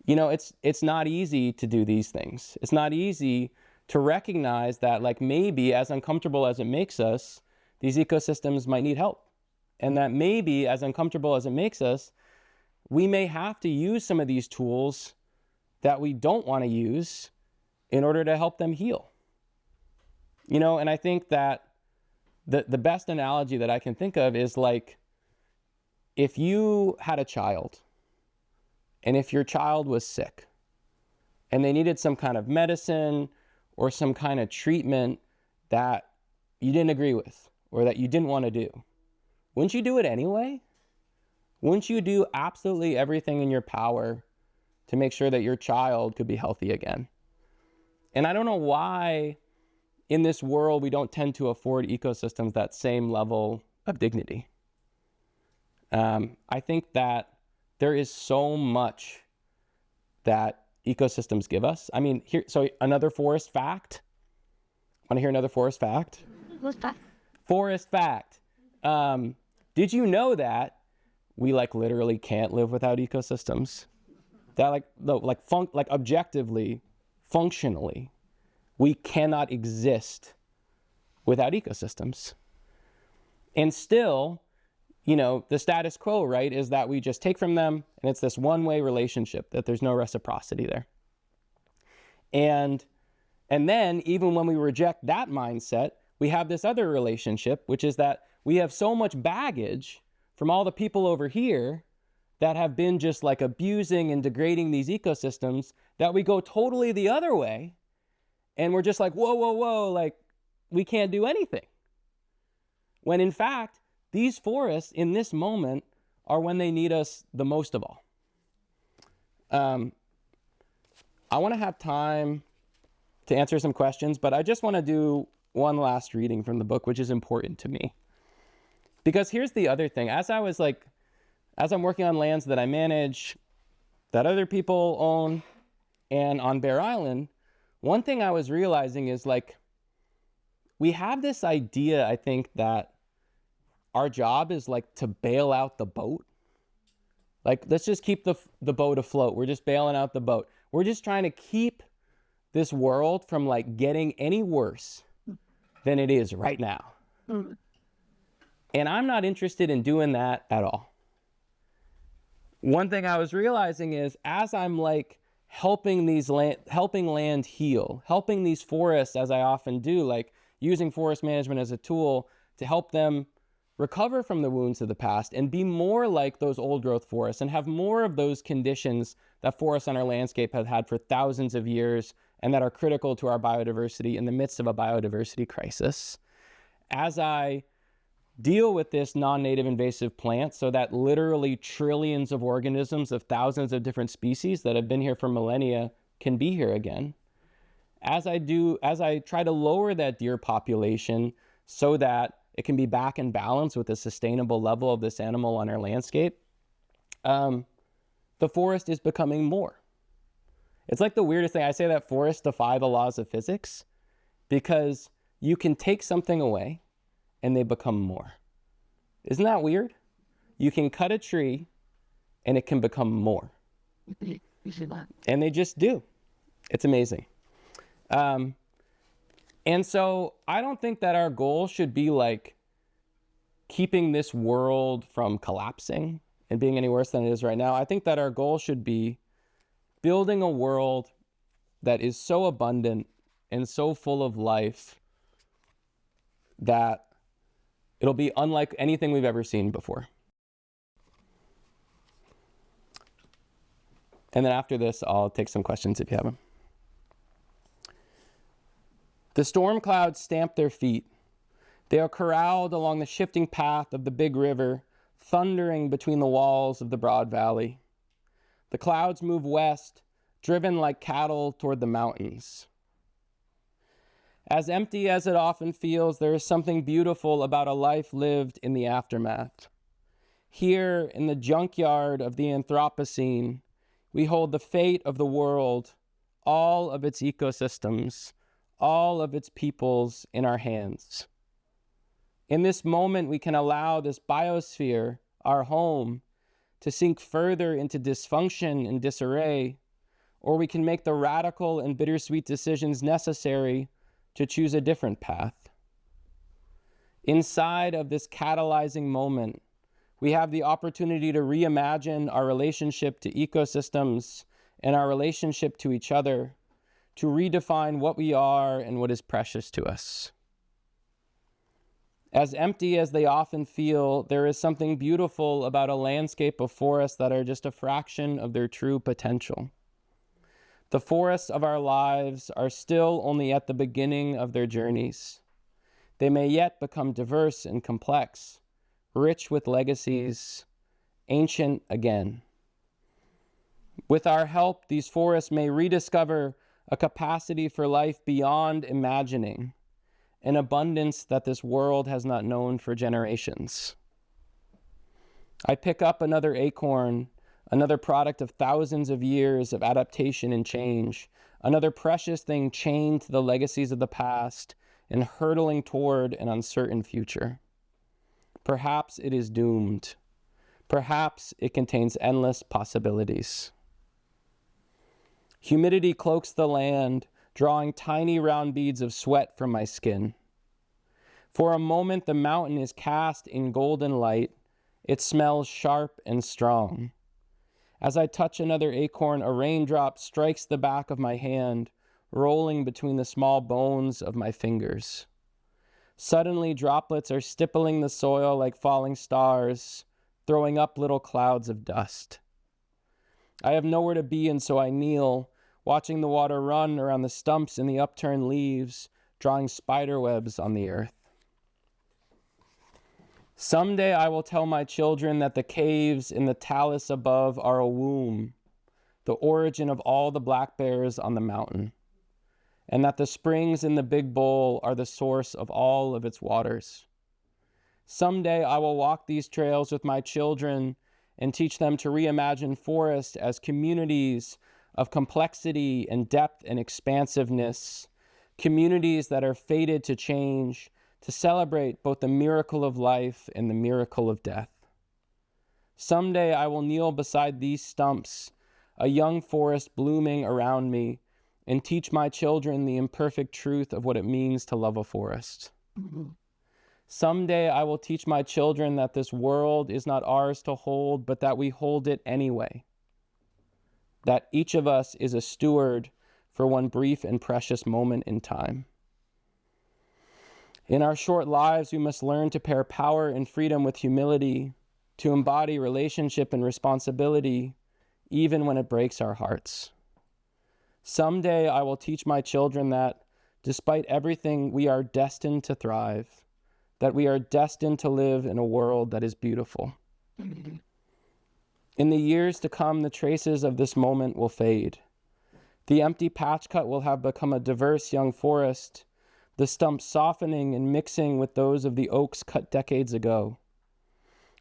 [SPEAKER 2] You know, it's not easy to do these things. It's not easy to recognize that, like, maybe as uncomfortable as it makes us, these ecosystems might need help. And that maybe as uncomfortable as it makes us, we may have to use some of these tools that we don't want to use in order to help them heal. You know, and I think that the best analogy that I can think of is like, if you had a child, and if your child was sick, and they needed some kind of medicine or some kind of treatment that you didn't agree with, or that you didn't want to do, wouldn't you do it anyway? Wouldn't you do absolutely everything in your power to make sure that your child could be healthy again? And I don't know why in this world we don't tend to afford ecosystems that same level of dignity. I think that there is so much that ecosystems give us. I mean, so another forest fact. Want to hear another forest fact?
[SPEAKER 3] What's that?
[SPEAKER 2] Forest fact. Did you know that we like literally can't live without ecosystems? That like objectively, functionally, we cannot exist without ecosystems. And still, you know, the status quo, right, is that we just take from them, and it's this one-way relationship, that there's no reciprocity there. And then even when we reject that mindset, we have this other relationship, which is that we have so much baggage from all the people over here that have been just like abusing and degrading these ecosystems, that we go totally the other way, and we're just like, whoa, whoa, whoa, like, we can't do anything. When in fact, these forests in this moment are when they need us the most of all. I want to have time to answer some questions, but I just want to do one last reading from the book, which is important to me. Because here's the other thing. As I'm working on lands that I manage, that other people own, and on Bear Island, one thing I was realizing is, like, we have this idea, I think, that our job is like to bail out the boat. Like, let's just keep the boat afloat. We're just bailing out the boat. We're just trying to keep this world from like getting any worse than it is right now. And I'm not interested in doing that at all. One thing I was realizing is, as I'm like helping land heal, helping these forests, as I often do, like using forest management as a tool to help them recover from the wounds of the past and be more like those old growth forests and have more of those conditions that forests on our landscape have had for thousands of years and that are critical to our biodiversity in the midst of a biodiversity crisis. As I deal with this non-native invasive plant, so that literally trillions of organisms of thousands of different species that have been here for millennia can be here again. As I try to lower that deer population so that it can be back in balance with a sustainable level of this animal on our landscape, the forest is becoming more. It's like the weirdest thing. I say that forests defy the laws of physics because you can take something away and they become more. Isn't that weird? You can cut a tree and it can become more. And they just do. It's amazing. And so I don't think that our goal should be like keeping this world from collapsing and being any worse than it is right now. I think that our goal should be building a world that is so abundant and so full of life that it'll be unlike anything we've ever seen before. And then after this, I'll take some questions if you have them. The storm clouds stamp their feet. They are corralled along the shifting path of the big river, thundering between the walls of the broad valley. The clouds move west, driven like cattle toward the mountains. As empty as it often feels, there is something beautiful about a life lived in the aftermath. Here, in the junkyard of the Anthropocene, we hold the fate of the world, all of its ecosystems, all of its peoples in our hands. In this moment, we can allow this biosphere, our home, to sink further into dysfunction and disarray, or we can make the radical and bittersweet decisions necessary to choose a different path. Inside of this catalyzing moment, we have the opportunity to reimagine our relationship to ecosystems and our relationship to each other, to redefine what we are and what is precious to us. As empty as they often feel, there is something beautiful about a landscape of forests that are just a fraction of their true potential. The forests of our lives are still only at the beginning of their journeys. They may yet become diverse and complex, rich with legacies, ancient again. With our help, these forests may rediscover a capacity for life beyond imagining, an abundance that this world has not known for generations. I pick up another acorn, another product of thousands of years of adaptation and change, another precious thing chained to the legacies of the past and hurtling toward an uncertain future. Perhaps it is doomed. Perhaps it contains endless possibilities. Humidity cloaks the land, drawing tiny round beads of sweat from my skin. For a moment, the mountain is cast in golden light. It smells sharp and strong. As I touch another acorn, a raindrop strikes the back of my hand, rolling between the small bones of my fingers. Suddenly, droplets are stippling the soil like falling stars, throwing up little clouds of dust. I have nowhere to be, and so I kneel, watching the water run around the stumps and the upturned leaves, drawing spider webs on the earth. Someday I will tell my children that the caves in the talus above are a womb, the origin of all the black bears on the mountain, and that the springs in the big bowl are the source of all of its waters. Someday I will walk these trails with my children and teach them to reimagine forests as communities of complexity and depth and expansiveness, communities that are fated to change, to celebrate both the miracle of life and the miracle of death. Someday I will kneel beside these stumps, a young forest blooming around me, and teach my children the imperfect truth of what it means to love a forest. Someday I will teach my children that this world is not ours to hold, but that we hold it anyway. That each of us is a steward for one brief and precious moment in time. In our short lives, we must learn to pair power and freedom with humility, to embody relationship and responsibility, even when it breaks our hearts. Someday I will teach my children that, despite everything, we are destined to thrive, that we are destined to live in a world that is beautiful. In the years to come, the traces of this moment will fade. The empty patch cut will have become a diverse young forest, the stumps softening and mixing with those of the oaks cut decades ago.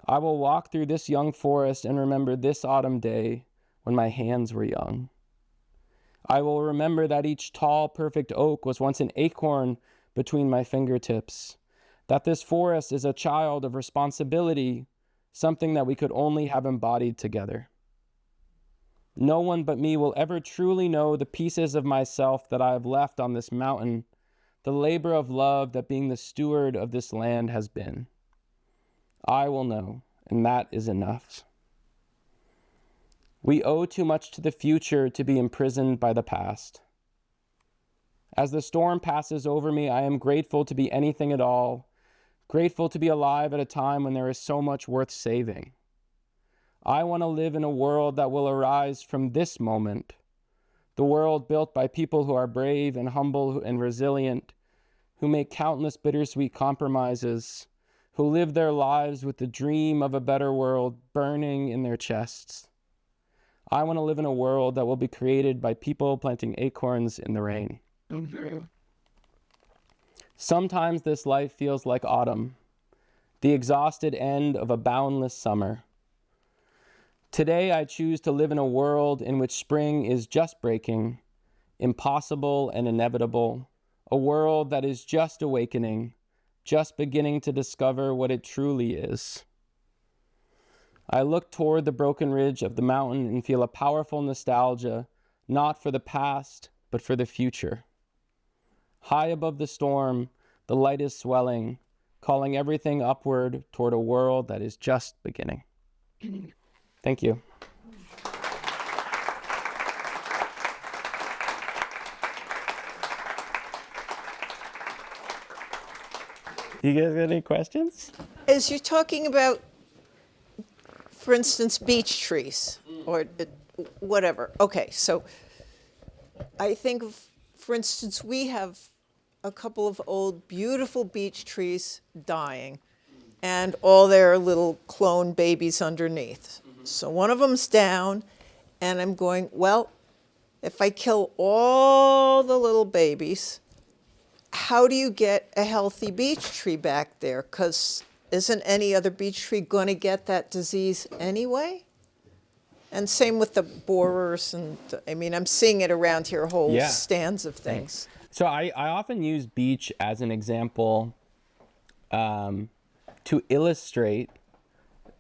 [SPEAKER 2] I will walk through this young forest and remember this autumn day when my hands were young. I will remember that each tall, perfect oak was once an acorn between my fingertips, that this forest is a child of responsibility, something that we could only have embodied together. No one but me will ever truly know the pieces of myself that I have left on this mountain, the labor of love that being the steward of this land has been. I will know, and that is enough. We owe too much to the future to be imprisoned by the past. As the storm passes over me, I am grateful to be anything at all, grateful to be alive at a time when there is so much worth saving. I want to live in a world that will arise from this moment, the world built by people who are brave and humble and resilient, who make countless bittersweet compromises, who live their lives with the dream of a better world burning in their chests. I want to live in a world that will be created by people planting acorns in the rain. Sometimes this life feels like autumn, the exhausted end of a boundless summer. Today I choose to live in a world in which spring is just breaking, impossible and inevitable, a world that is just awakening, just beginning to discover what it truly is. I look toward the broken ridge of the mountain and feel a powerful nostalgia, not for the past, but for the future. High above the storm, the light is swelling, calling everything upward toward a world that is just beginning. Thank you. You guys got any questions?
[SPEAKER 3] As you're talking about, for instance, beech trees or whatever. Okay, so I think, for instance, we have a couple of old, beautiful beech trees dying and all their little clone babies underneath. So one of them's down, and I'm going, well, if I kill all the little babies, how do you get a healthy beech tree back there? Because isn't any other beech tree going to get that disease anyway? And same with the borers, and I mean, I'm seeing it around here, whole stands of things.
[SPEAKER 2] So I often use beech as an example to illustrate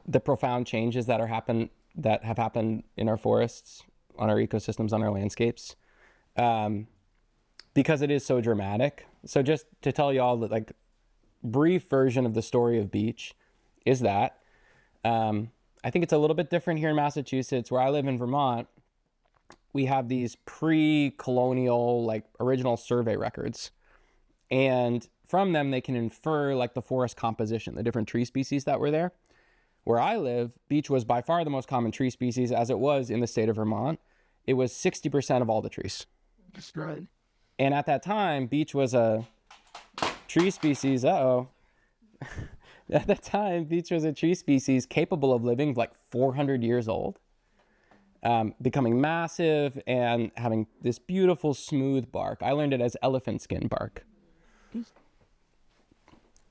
[SPEAKER 2] the profound changes that have happened in our forests, on our ecosystems, on our landscapes, because it is so dramatic. So just to tell you all the like brief version of the story of beech is that I think it's a little bit different here in Massachusetts. Where I live in Vermont, we have these pre-colonial, like original survey records, and from them they can infer like the forest composition, the different tree species that were there. Where I live, beech was by far the most common tree species, as it was in the state of Vermont. It was 60% of all the trees.
[SPEAKER 4] That's right.
[SPEAKER 2] And at that time, beech was a tree species. At that time, beech was a tree species capable of living like 400 years old, becoming massive and having this beautiful smooth bark. I learned it as elephant skin bark.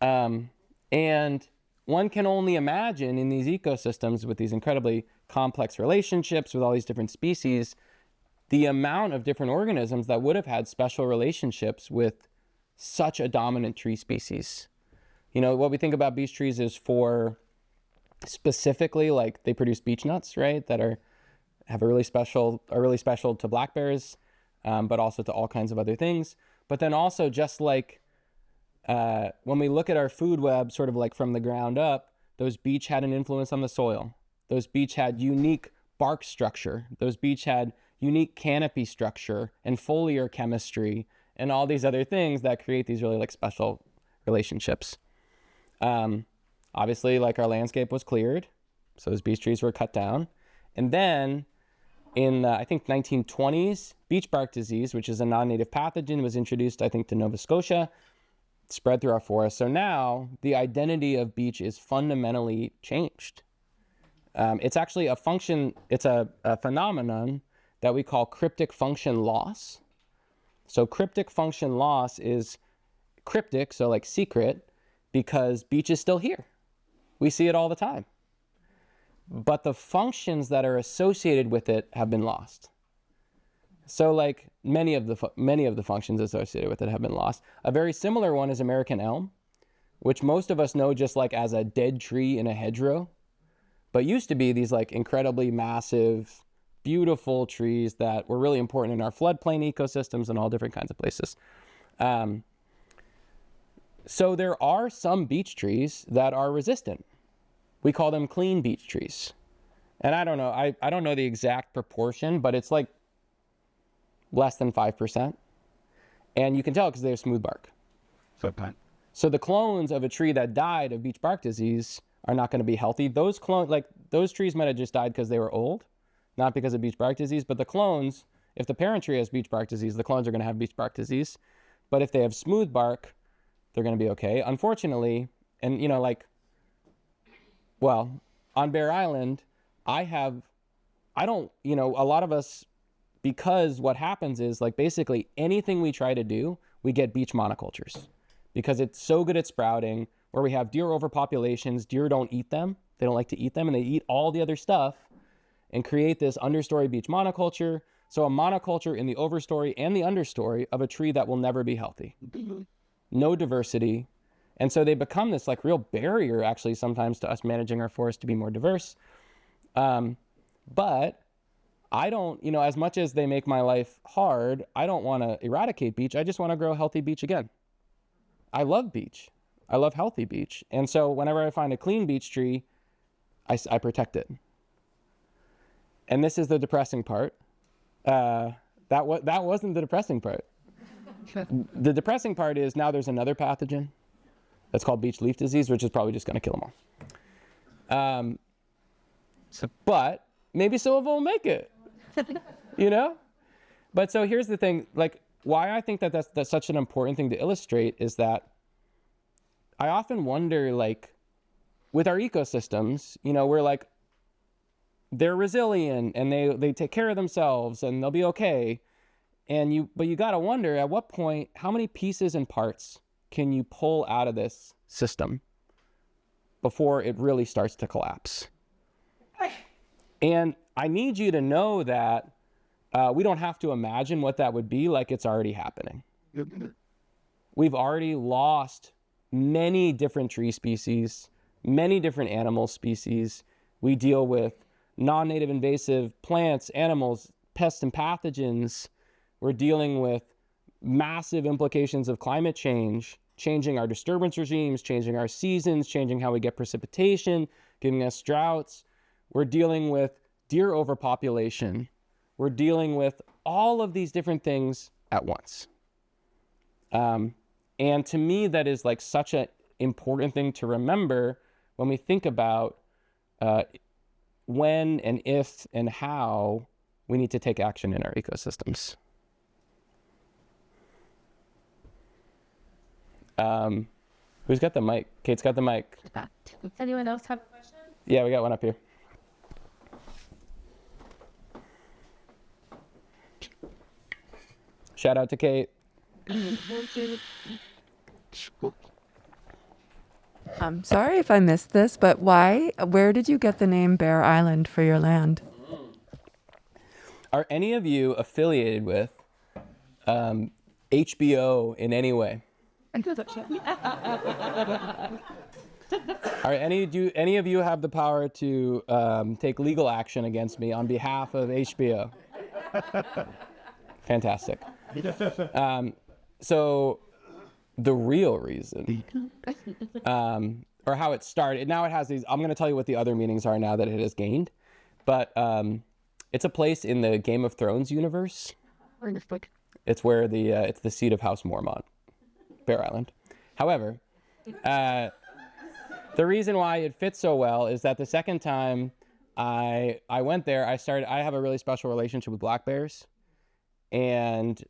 [SPEAKER 2] And one can only imagine in these ecosystems with these incredibly complex relationships with all these different species, the amount of different organisms that would have had special relationships with such a dominant tree species. You know, what we think about beech trees is for specifically, like they produce beech nuts, right? That are really special to black bears, but also to all kinds of other things. But then also just like when we look at our food web, sort of like from the ground up, those beech had an influence on the soil. Those beech had unique bark structure. Those beech had unique canopy structure and foliar chemistry and all these other things that create these really like special relationships. Obviously, like our landscape was cleared, so those beech trees were cut down. And then in I think 1920s, beech bark disease, which is a non-native pathogen, was introduced, I think, to Nova Scotia, spread through our forests. So now the identity of beech is fundamentally changed. It's actually a function, it's a phenomenon that we call cryptic function loss. So cryptic function loss is cryptic, so like secret, because beech is still here. We see it all the time. But the functions that are associated with it have been lost. So like many of the functions associated with it have been lost. A very similar one is American elm, which most of us know just like as a dead tree in a hedgerow, but used to be these like incredibly massive, beautiful trees that were really important in our floodplain ecosystems and all different kinds of places. So there are some beech trees that are resistant. We call them clean beech trees. And I don't know, I don't know the exact proportion, but it's like less than 5%. And you can tell because they have smooth bark. So the clones of a tree that died of beech bark disease are not going to be healthy. Those trees might have just died because they were old, not because of beech bark disease. But the clones, if the parent tree has beech bark disease, the clones are going to have beech bark disease. But if they have smooth bark, they're going to be okay. Unfortunately, and on Bear Island, a lot of us, because what happens is like basically anything we try to do, we get beech monocultures because it's so good at sprouting, where we have deer overpopulations. Deer don't eat them. They don't like to eat them, and they eat all the other stuff and create this understory beech monoculture. So a monoculture in the overstory and the understory of a tree that will never be healthy. No diversity. And so they become this like real barrier actually sometimes to us managing our forest to be more diverse. But I don't, as much as they make my life hard, I don't want to eradicate beech. I just want to grow healthy beech again. I love beech. I love healthy beech. And so whenever I find a clean beech tree, I protect it. And this is the depressing part. That wasn't the depressing part. The depressing part is now there's another pathogen that's called beech leaf disease, which is probably just going to kill them all. But maybe some of them will make it. But so here's the thing, like why I think that that's such an important thing to illustrate is that I often wonder, like with our ecosystems, we're like, they're resilient and they take care of themselves and they'll be okay. But you got to wonder at what point, how many pieces and parts can you pull out of this system before it really starts to collapse? And I need you to know that we don't have to imagine what that would be, like it's already happening. We've already lost many different tree species, many different animal species. We deal with non-native invasive plants, animals, pests and pathogens. We're dealing with massive implications of climate change, changing our disturbance regimes, changing our seasons, changing how we get precipitation, giving us droughts. We're dealing with deer overpopulation. We're dealing with all of these different things at once. And to me, that is like such an important thing to remember when we think about when and if and how we need to take action in our ecosystems. Who's got the mic? Kate's got the mic.
[SPEAKER 4] Does anyone else have a question?
[SPEAKER 2] Yeah, we got one up here. Shout out to Kate.
[SPEAKER 5] I'm sorry if I missed this, but where did you get the name Bear Island for your land?
[SPEAKER 2] Are any of you affiliated with HBO in any way? Are any of you have the power to take legal action against me on behalf of HBO? Fantastic. So the real reason, or how it started, now it has these, I'm going to tell you what the other meanings are now that it has gained, but it's a place in the Game of Thrones universe. It's where it's the seat of House Mormont, Bear Island. However, the reason why it fits so well is that the second time I went there, I have a really special relationship with black bears. And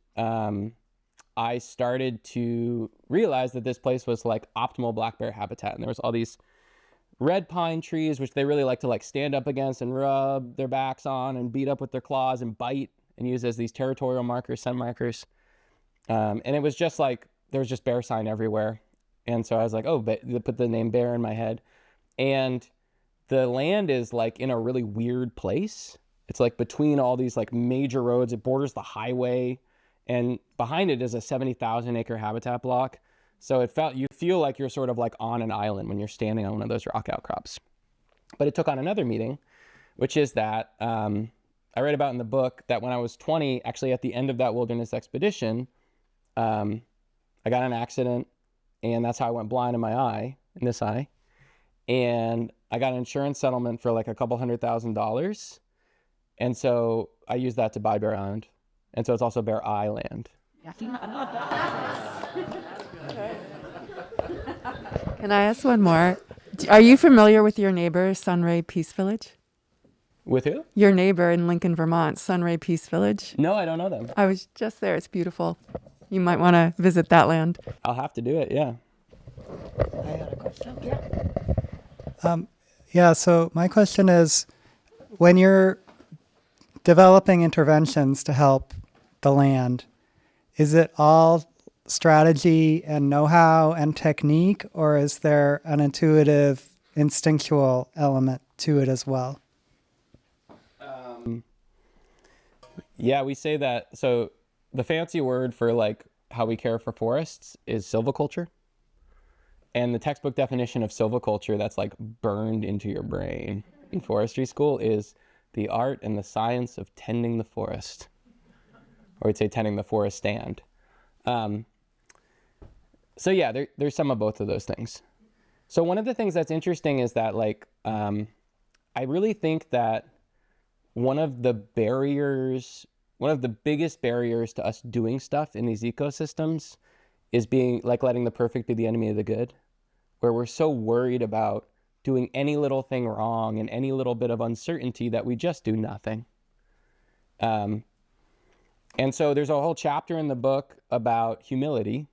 [SPEAKER 2] I started to realize that this place was like optimal black bear habitat. And there was all these red pine trees, which they really like to like stand up against and rub their backs on and beat up with their claws and bite and use as these territorial markers, scent markers. And it was just like, there was just bear sign everywhere. And so I was like, oh, but they put the name Bear in my head. And the land is like in a really weird place. It's like between all these like major roads. It borders the highway, and behind it is a 70,000 acre habitat block. So you feel like you're sort of like on an island when you're standing on one of those rock outcrops. But it took on another meaning, which is that I read about in the book that when I was 20, actually at the end of that wilderness expedition, I got in an accident and that's how I went blind in this eye. And I got an insurance settlement for like a couple $100,000. And so I used that to buy Bear Island. And so it's also Bear Island.
[SPEAKER 5] Can I ask one more? Are you familiar with your neighbor, Sunray Peace Village?
[SPEAKER 2] With who?
[SPEAKER 5] Your neighbor in Lincoln, Vermont, Sunray Peace Village.
[SPEAKER 2] No, I don't know them.
[SPEAKER 5] I was just there. It's beautiful. You might want to visit that land.
[SPEAKER 2] I'll have to do it, yeah.
[SPEAKER 6] Yeah, so my question is, when you're developing interventions to help the land, is it all strategy and know-how and technique, or is there an intuitive, instinctual element to it as well?
[SPEAKER 2] Yeah, we say that. So the fancy word for like how we care for forests is silviculture. And the textbook definition of silviculture that's like burned into your brain in forestry school is the art and the science of tending the forest. Or we'd say tending the forest stand. So yeah, there's some of both of those things. So one of the things that's interesting is that like, I really think that one of the biggest barriers to us doing stuff in these ecosystems is being like letting the perfect be the enemy of the good, where we're so worried about doing any little thing wrong and any little bit of uncertainty that we just do nothing. And so there's a whole chapter in the book about humility.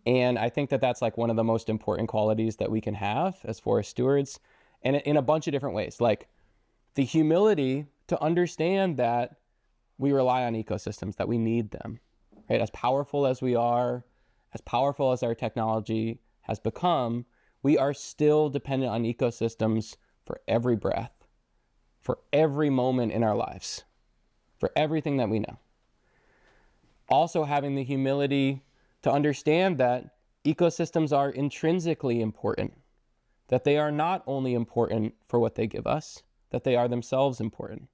[SPEAKER 2] And I think that that's like one of the most important qualities that we can have as forest stewards, and in a bunch of different ways, like the humility to understand that we rely on ecosystems, that we need them, right? As powerful as we are, as powerful as our technology has become, we are still dependent on ecosystems for every breath, for every moment in our lives, for everything that we know. Also having the humility to understand that ecosystems are intrinsically important, that they are not only important for what they give us, that they are themselves important.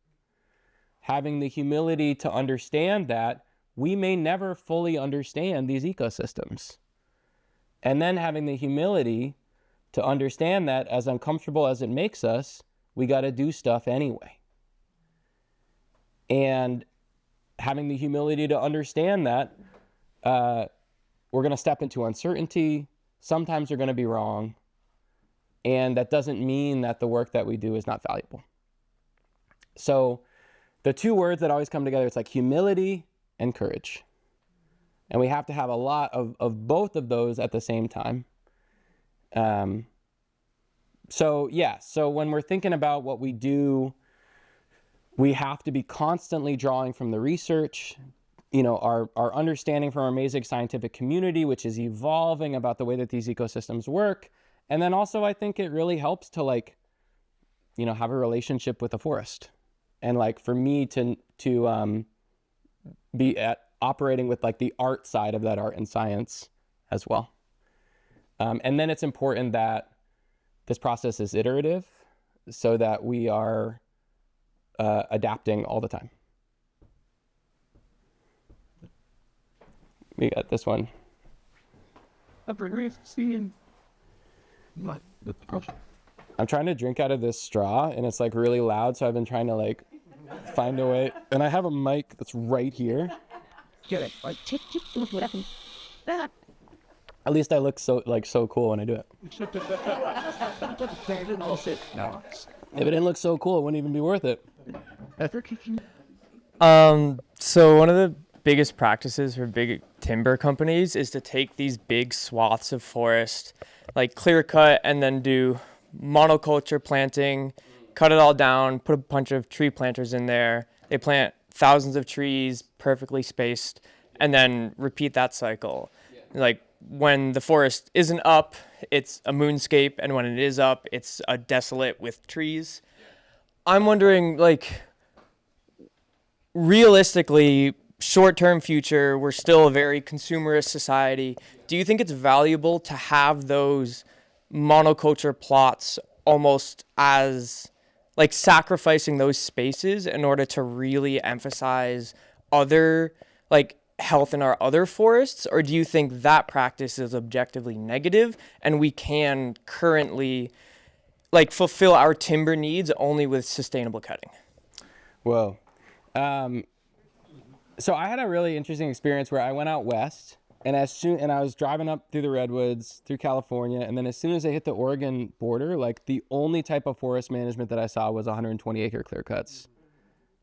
[SPEAKER 2] Having the humility to understand that we may never fully understand these ecosystems. And then having the humility to understand that as uncomfortable as it makes us, we got to do stuff anyway. And having the humility to understand that we're going to step into uncertainty. Sometimes we're going to be wrong. And that doesn't mean that the work that we do is not valuable. So the two words that always come together, it's like humility and courage. And we have to have a lot of both of those at the same time. So when we're thinking about what we do, we have to be constantly drawing from the research, our understanding from our amazing scientific community, which is evolving about the way that these ecosystems work. And then also I think it really helps to have a relationship with the forest. And like for me to be operating with like the art side of that art and science as well. And then it's important that this process is iterative so that we are adapting all the time. We got this one. I'm trying to drink out of this straw and it's like really loud, so I've been trying to like find a way. And I have a mic that's right here. At least I look so cool when I do it. If it didn't look so cool, it wouldn't even be worth it.
[SPEAKER 7] So one of the biggest practices for big timber companies is to take these big swaths of forest, like clear cut, and then do monoculture planting, cut it all down, put a bunch of tree planters in there. They plant thousands of trees perfectly spaced, and then repeat that cycle. Like when the forest isn't up, it's a moonscape, and when it is up, it's a desolate with trees. I'm wondering, like, realistically, short-term future, we're still a very consumerist society. Do you think it's valuable to have those monoculture plots almost as like sacrificing those spaces in order to really emphasize other, like health in our other forests, or do you think that practice is objectively negative and we can currently like fulfill our timber needs only with sustainable cutting?
[SPEAKER 2] Whoa. So I had a really interesting experience where I went out west, and I was driving up through the redwoods through California, and then as soon as I hit the Oregon border, like the only type of forest management that I saw was 120 acre clear cuts,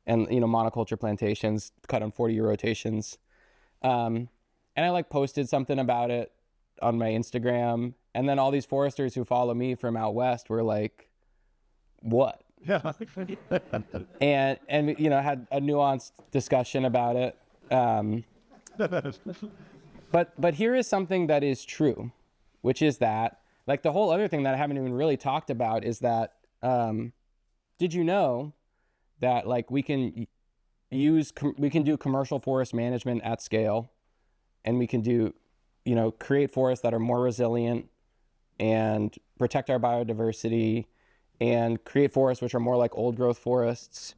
[SPEAKER 2] and monoculture plantations cut on 40-year rotations. And I like posted something about it on my Instagram, and then all these foresters who follow me from out west were like, "What?" Yeah. and had a nuanced discussion about it. But here is something that is true, which is that, like, the whole other thing that I haven't even really talked about is that, did you know that, like, we can do commercial forest management at scale, and we can do, create forests that are more resilient and protect our biodiversity and create forests which are more like old growth forests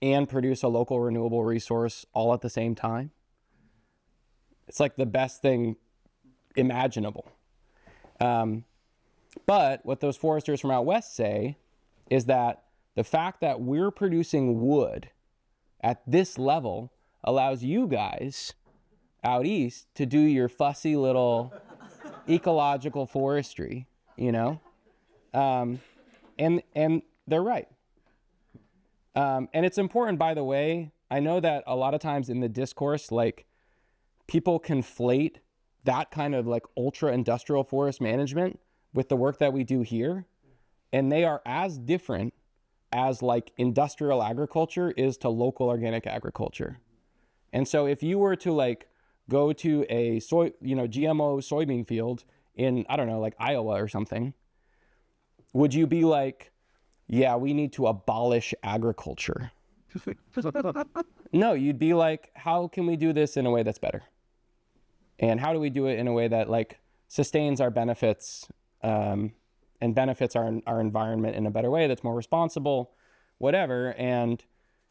[SPEAKER 2] and produce a local renewable resource all at the same time? It's like the best thing imaginable. But what those foresters from out west say is that the fact that we're producing wood at this level allows you guys out east to do your fussy little ecological forestry, and they're right. And it's important, by the way. I know that a lot of times in the discourse, like, people conflate that kind of like ultra industrial forest management with the work that we do here. And they are as different as like industrial agriculture is to local organic agriculture. And so if you were to like go to a GMO soybean field in, I don't know, like Iowa or something, would you be like, yeah, we need to abolish agriculture? No, you'd be like, how can we do this in a way that's better? And how do we do it in a way that like sustains our benefits and benefits our environment in a better way that's more responsible, whatever. And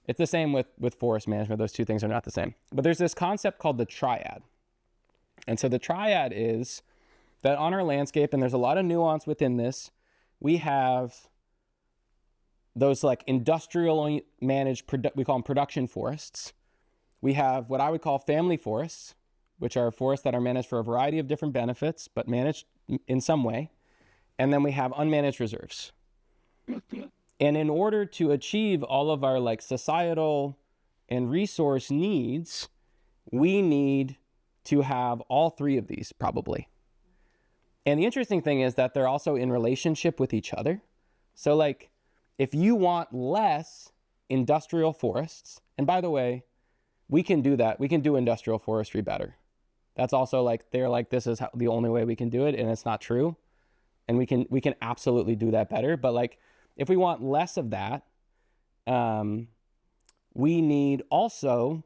[SPEAKER 2] it's the same with forest management. Those two things are not the same. But there's this concept called the triad. And so the triad is that on our landscape, and there's a lot of nuance within this, we have those like industrial managed, we call them production forests. We have what I would call family forests, which are forests that are managed for a variety of different benefits, but managed in some way. And then we have unmanaged reserves. And in order to achieve all of our like societal and resource needs, we need to have all three of these probably. And the interesting thing is that they're also in relationship with each other. So like, if you want less industrial forests, and by the way, we can do that. We can do industrial forestry better. That's also like, they're like, this is the only way we can do it, and it's not true. And we can absolutely do that better. But like, if we want less of that, we need also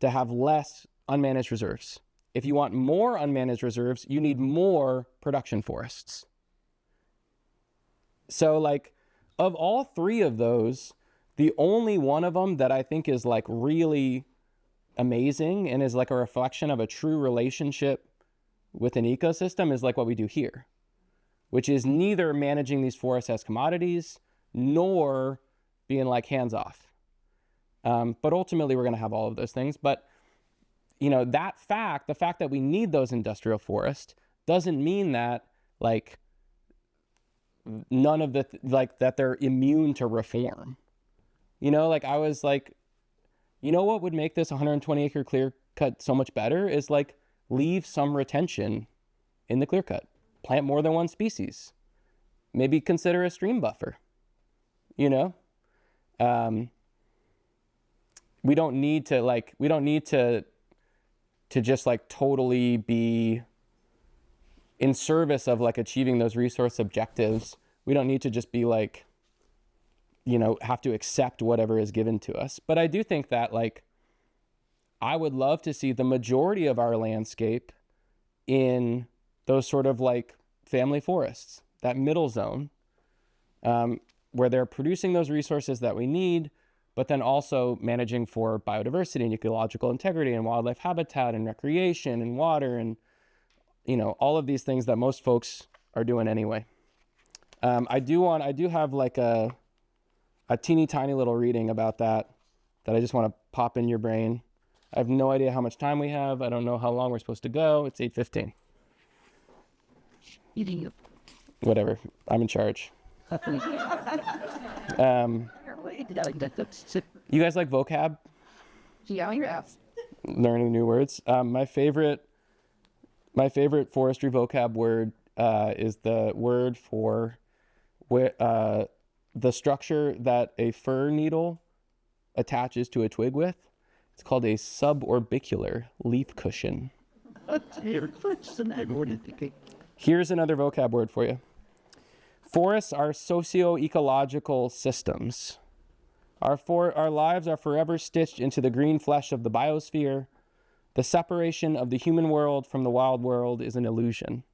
[SPEAKER 2] to have less unmanaged reserves. If you want more unmanaged reserves, you need more production forests. So like, of all three of those, the only one of them that I think is like really amazing and is like a reflection of a true relationship with an ecosystem is like what we do here, which is neither managing these forests as commodities nor being like hands off. But ultimately we're going to have all of those things. But the fact that we need those industrial forests doesn't mean that like none of that they're immune to reform. Like I was like, what would make this 120 acre clear cut so much better is like leave some retention in the clear cut, plant more than one species, maybe consider a stream buffer. We don't need to just like totally be in service of like achieving those resource objectives. We don't need to just be like, have to accept whatever is given to us. But I do think that like, I would love to see the majority of our landscape in those sort of like family forests, that middle zone, where they're producing those resources that we need, but then also managing for biodiversity and ecological integrity and wildlife habitat and recreation and water and, all of these things that most folks are doing anyway. I do have like a teeny tiny little reading about that I just want to pop in your brain. I have no idea how much time we have. I don't know how long we're supposed to go. It's 8:15. Whatever. I'm in charge. You guys like vocab? Learning new words. My favorite forestry vocab word is the word for the structure that a fir needle attaches to a twig with. It's called a suborbicular leaf cushion. Here's another vocab word for you. Forests are socio-ecological systems. Our lives are forever stitched into the green flesh of the biosphere. The separation of the human world from the wild world is an illusion.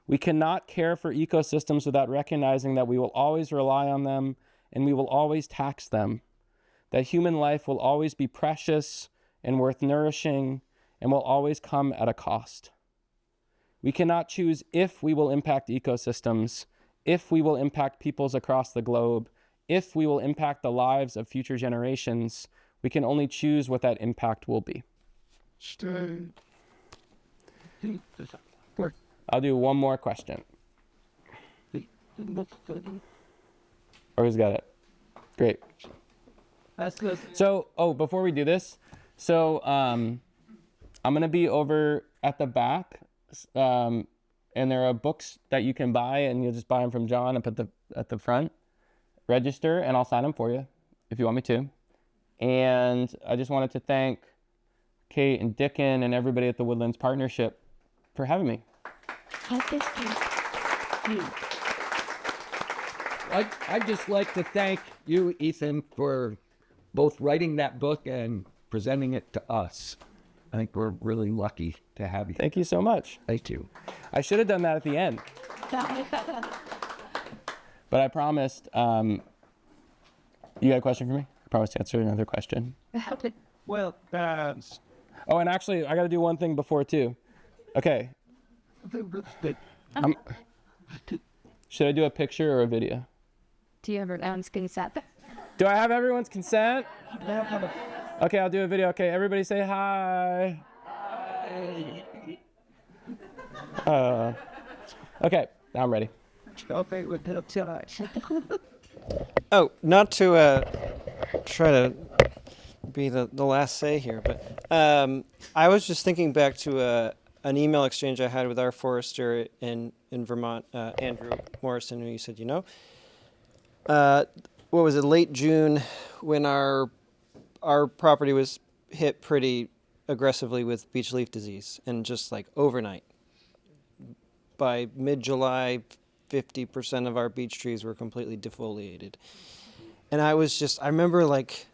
[SPEAKER 2] We cannot care for ecosystems without recognizing that we will always rely on them and we will always tax them. That human life will always be precious and worth nourishing and will always come at a cost. We cannot choose if we will impact ecosystems, if we will impact peoples across the globe, if we will impact the lives of future generations. We can only choose what that impact will be. I'll do one more question. Or who's got it? Great. So, before we do this, I'm going to be over at the back, and there are books that you can buy, and you'll just buy them from John and put them at the front. Register, and I'll sign them for you if you want me to. And I just wanted to thank Kate and Dickon and everybody at the Woodlands Partnership for having me.
[SPEAKER 1] I'd just like to thank you, Ethan, for both writing that book and presenting it to us. I think we're really lucky to have you.
[SPEAKER 2] Thank you so much.
[SPEAKER 1] Thank you.
[SPEAKER 2] I should have done that at the end. But I promised, you got a question for me? I promised to answer another question.
[SPEAKER 8] Well,
[SPEAKER 2] Oh, and actually, I got to do one thing before, too. Okay. Should I do a picture or a video?
[SPEAKER 4] Do you ever ask consent?
[SPEAKER 2] Do I have everyone's consent? Okay, I'll do a video. Okay, everybody say hi. Okay, now I'm ready.
[SPEAKER 8] oh, not to try to be the last say here, but I was just thinking back to an email exchange I had with our forester in Vermont, Andrew Morrison, who he said, what was it, late June, when our property was hit pretty aggressively with beech leaf disease, and just like overnight. By mid-July, 50% of our beech trees were completely defoliated. And I remember like,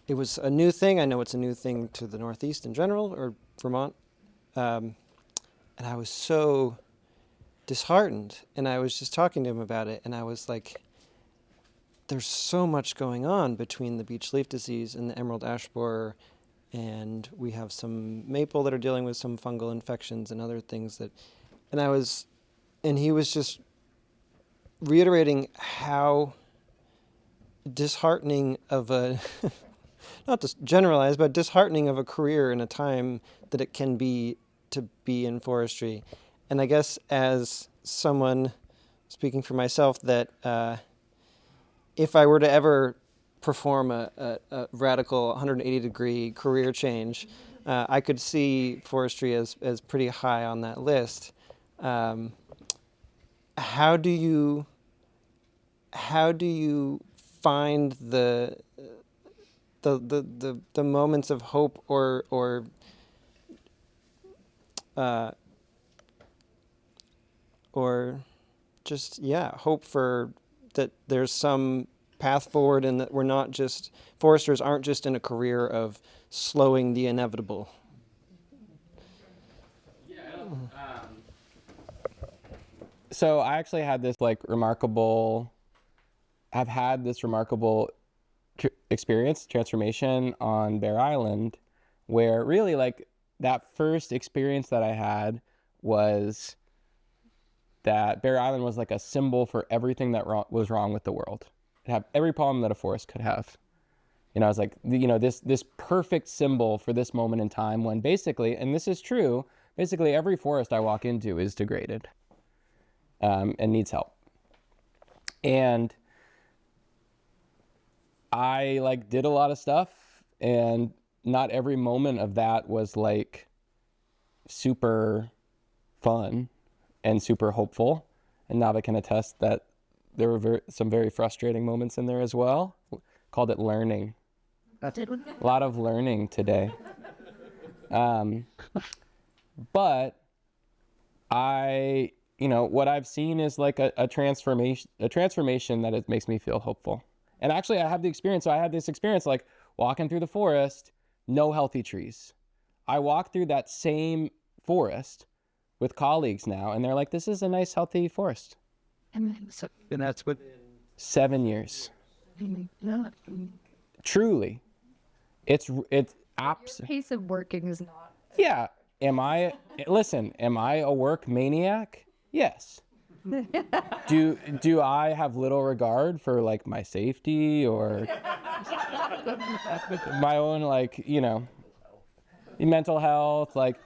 [SPEAKER 8] it was a new thing. I know it's a new thing to the Northeast in general, or Vermont. And I was so disheartened. And I was just talking to him about it. And I was like, there's so much going on between the beech leaf disease and the emerald ash borer. And we have some maple that are dealing with some fungal infections and other things that, and he was just reiterating how disheartening of a, not to generalize, but disheartening of a career in a time that it can be to be in forestry. And I guess as someone, speaking for myself, that if I were to ever perform a radical 180-degree career change, I could see forestry as pretty high on that list. How do you find the moments of hope or just hope for that there's some path forward, and that we're not just, foresters aren't just in a career of slowing the inevitable?
[SPEAKER 2] So I actually had this remarkable experience, transformation on Bear Island, where really like that first experience that I had was that Bear Island was like a symbol for everything that was wrong with the world. It had every problem that a forest could have. And I was like, this perfect symbol for this moment in time when basically, and this is true, basically every forest I walk into is degraded and needs help. And I like did a lot of stuff, and not every moment of that was like super fun and super hopeful. And Nava can attest that there were some very frustrating moments in there as well. Called it learning. A lot of learning today. But what I've seen is like a transformation that it makes me feel hopeful. And actually I have the experience. So I had this experience like walking through the forest, no healthy trees. I walk through that same forest with colleagues now, and they're like, this is a nice, healthy forest.
[SPEAKER 9] And that's what
[SPEAKER 2] 7 years. Truly. It's absolutely.
[SPEAKER 4] Pace of working is not.
[SPEAKER 2] Yeah. Am I a work maniac? Yes. Do I have little regard for like my safety or my own mental health? Like,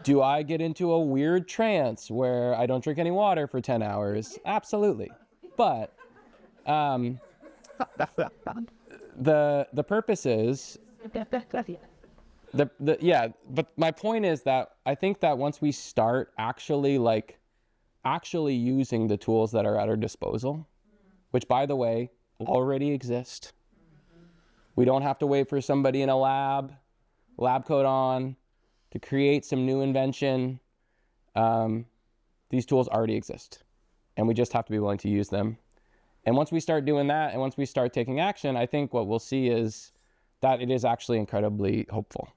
[SPEAKER 2] do I get into a weird trance where I don't drink any water for 10 hours? Absolutely. But the purpose is but my point is that I think that once we start actually using the tools that are at our disposal, which by the way already exist. We don't have to wait for somebody in a lab coat on, to create some new invention. These tools already exist, and we just have to be willing to use them. And once we start doing that, and once we start taking action, I think what we'll see is that it is actually incredibly hopeful.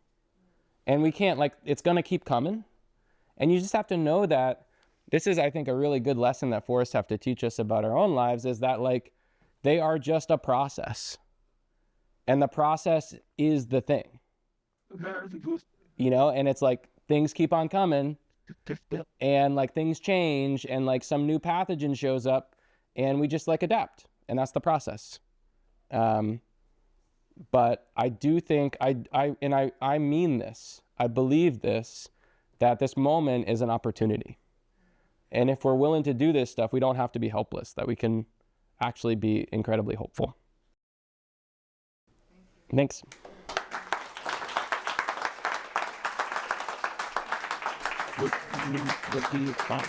[SPEAKER 2] And we can't, it's gonna keep coming. And you just have to know that this is, I think, a really good lesson that forests have to teach us about our own lives, is that they are just a process. And the process is the thing. And it's like things keep on coming, and things change, and some new pathogen shows up, and we just adapt, and that's the process. But I do think I mean this. I believe this, that this moment is an opportunity. And if we're willing to do this stuff, we don't have to be helpless, that we can actually be incredibly hopeful. Thanks.
[SPEAKER 9] what do you find?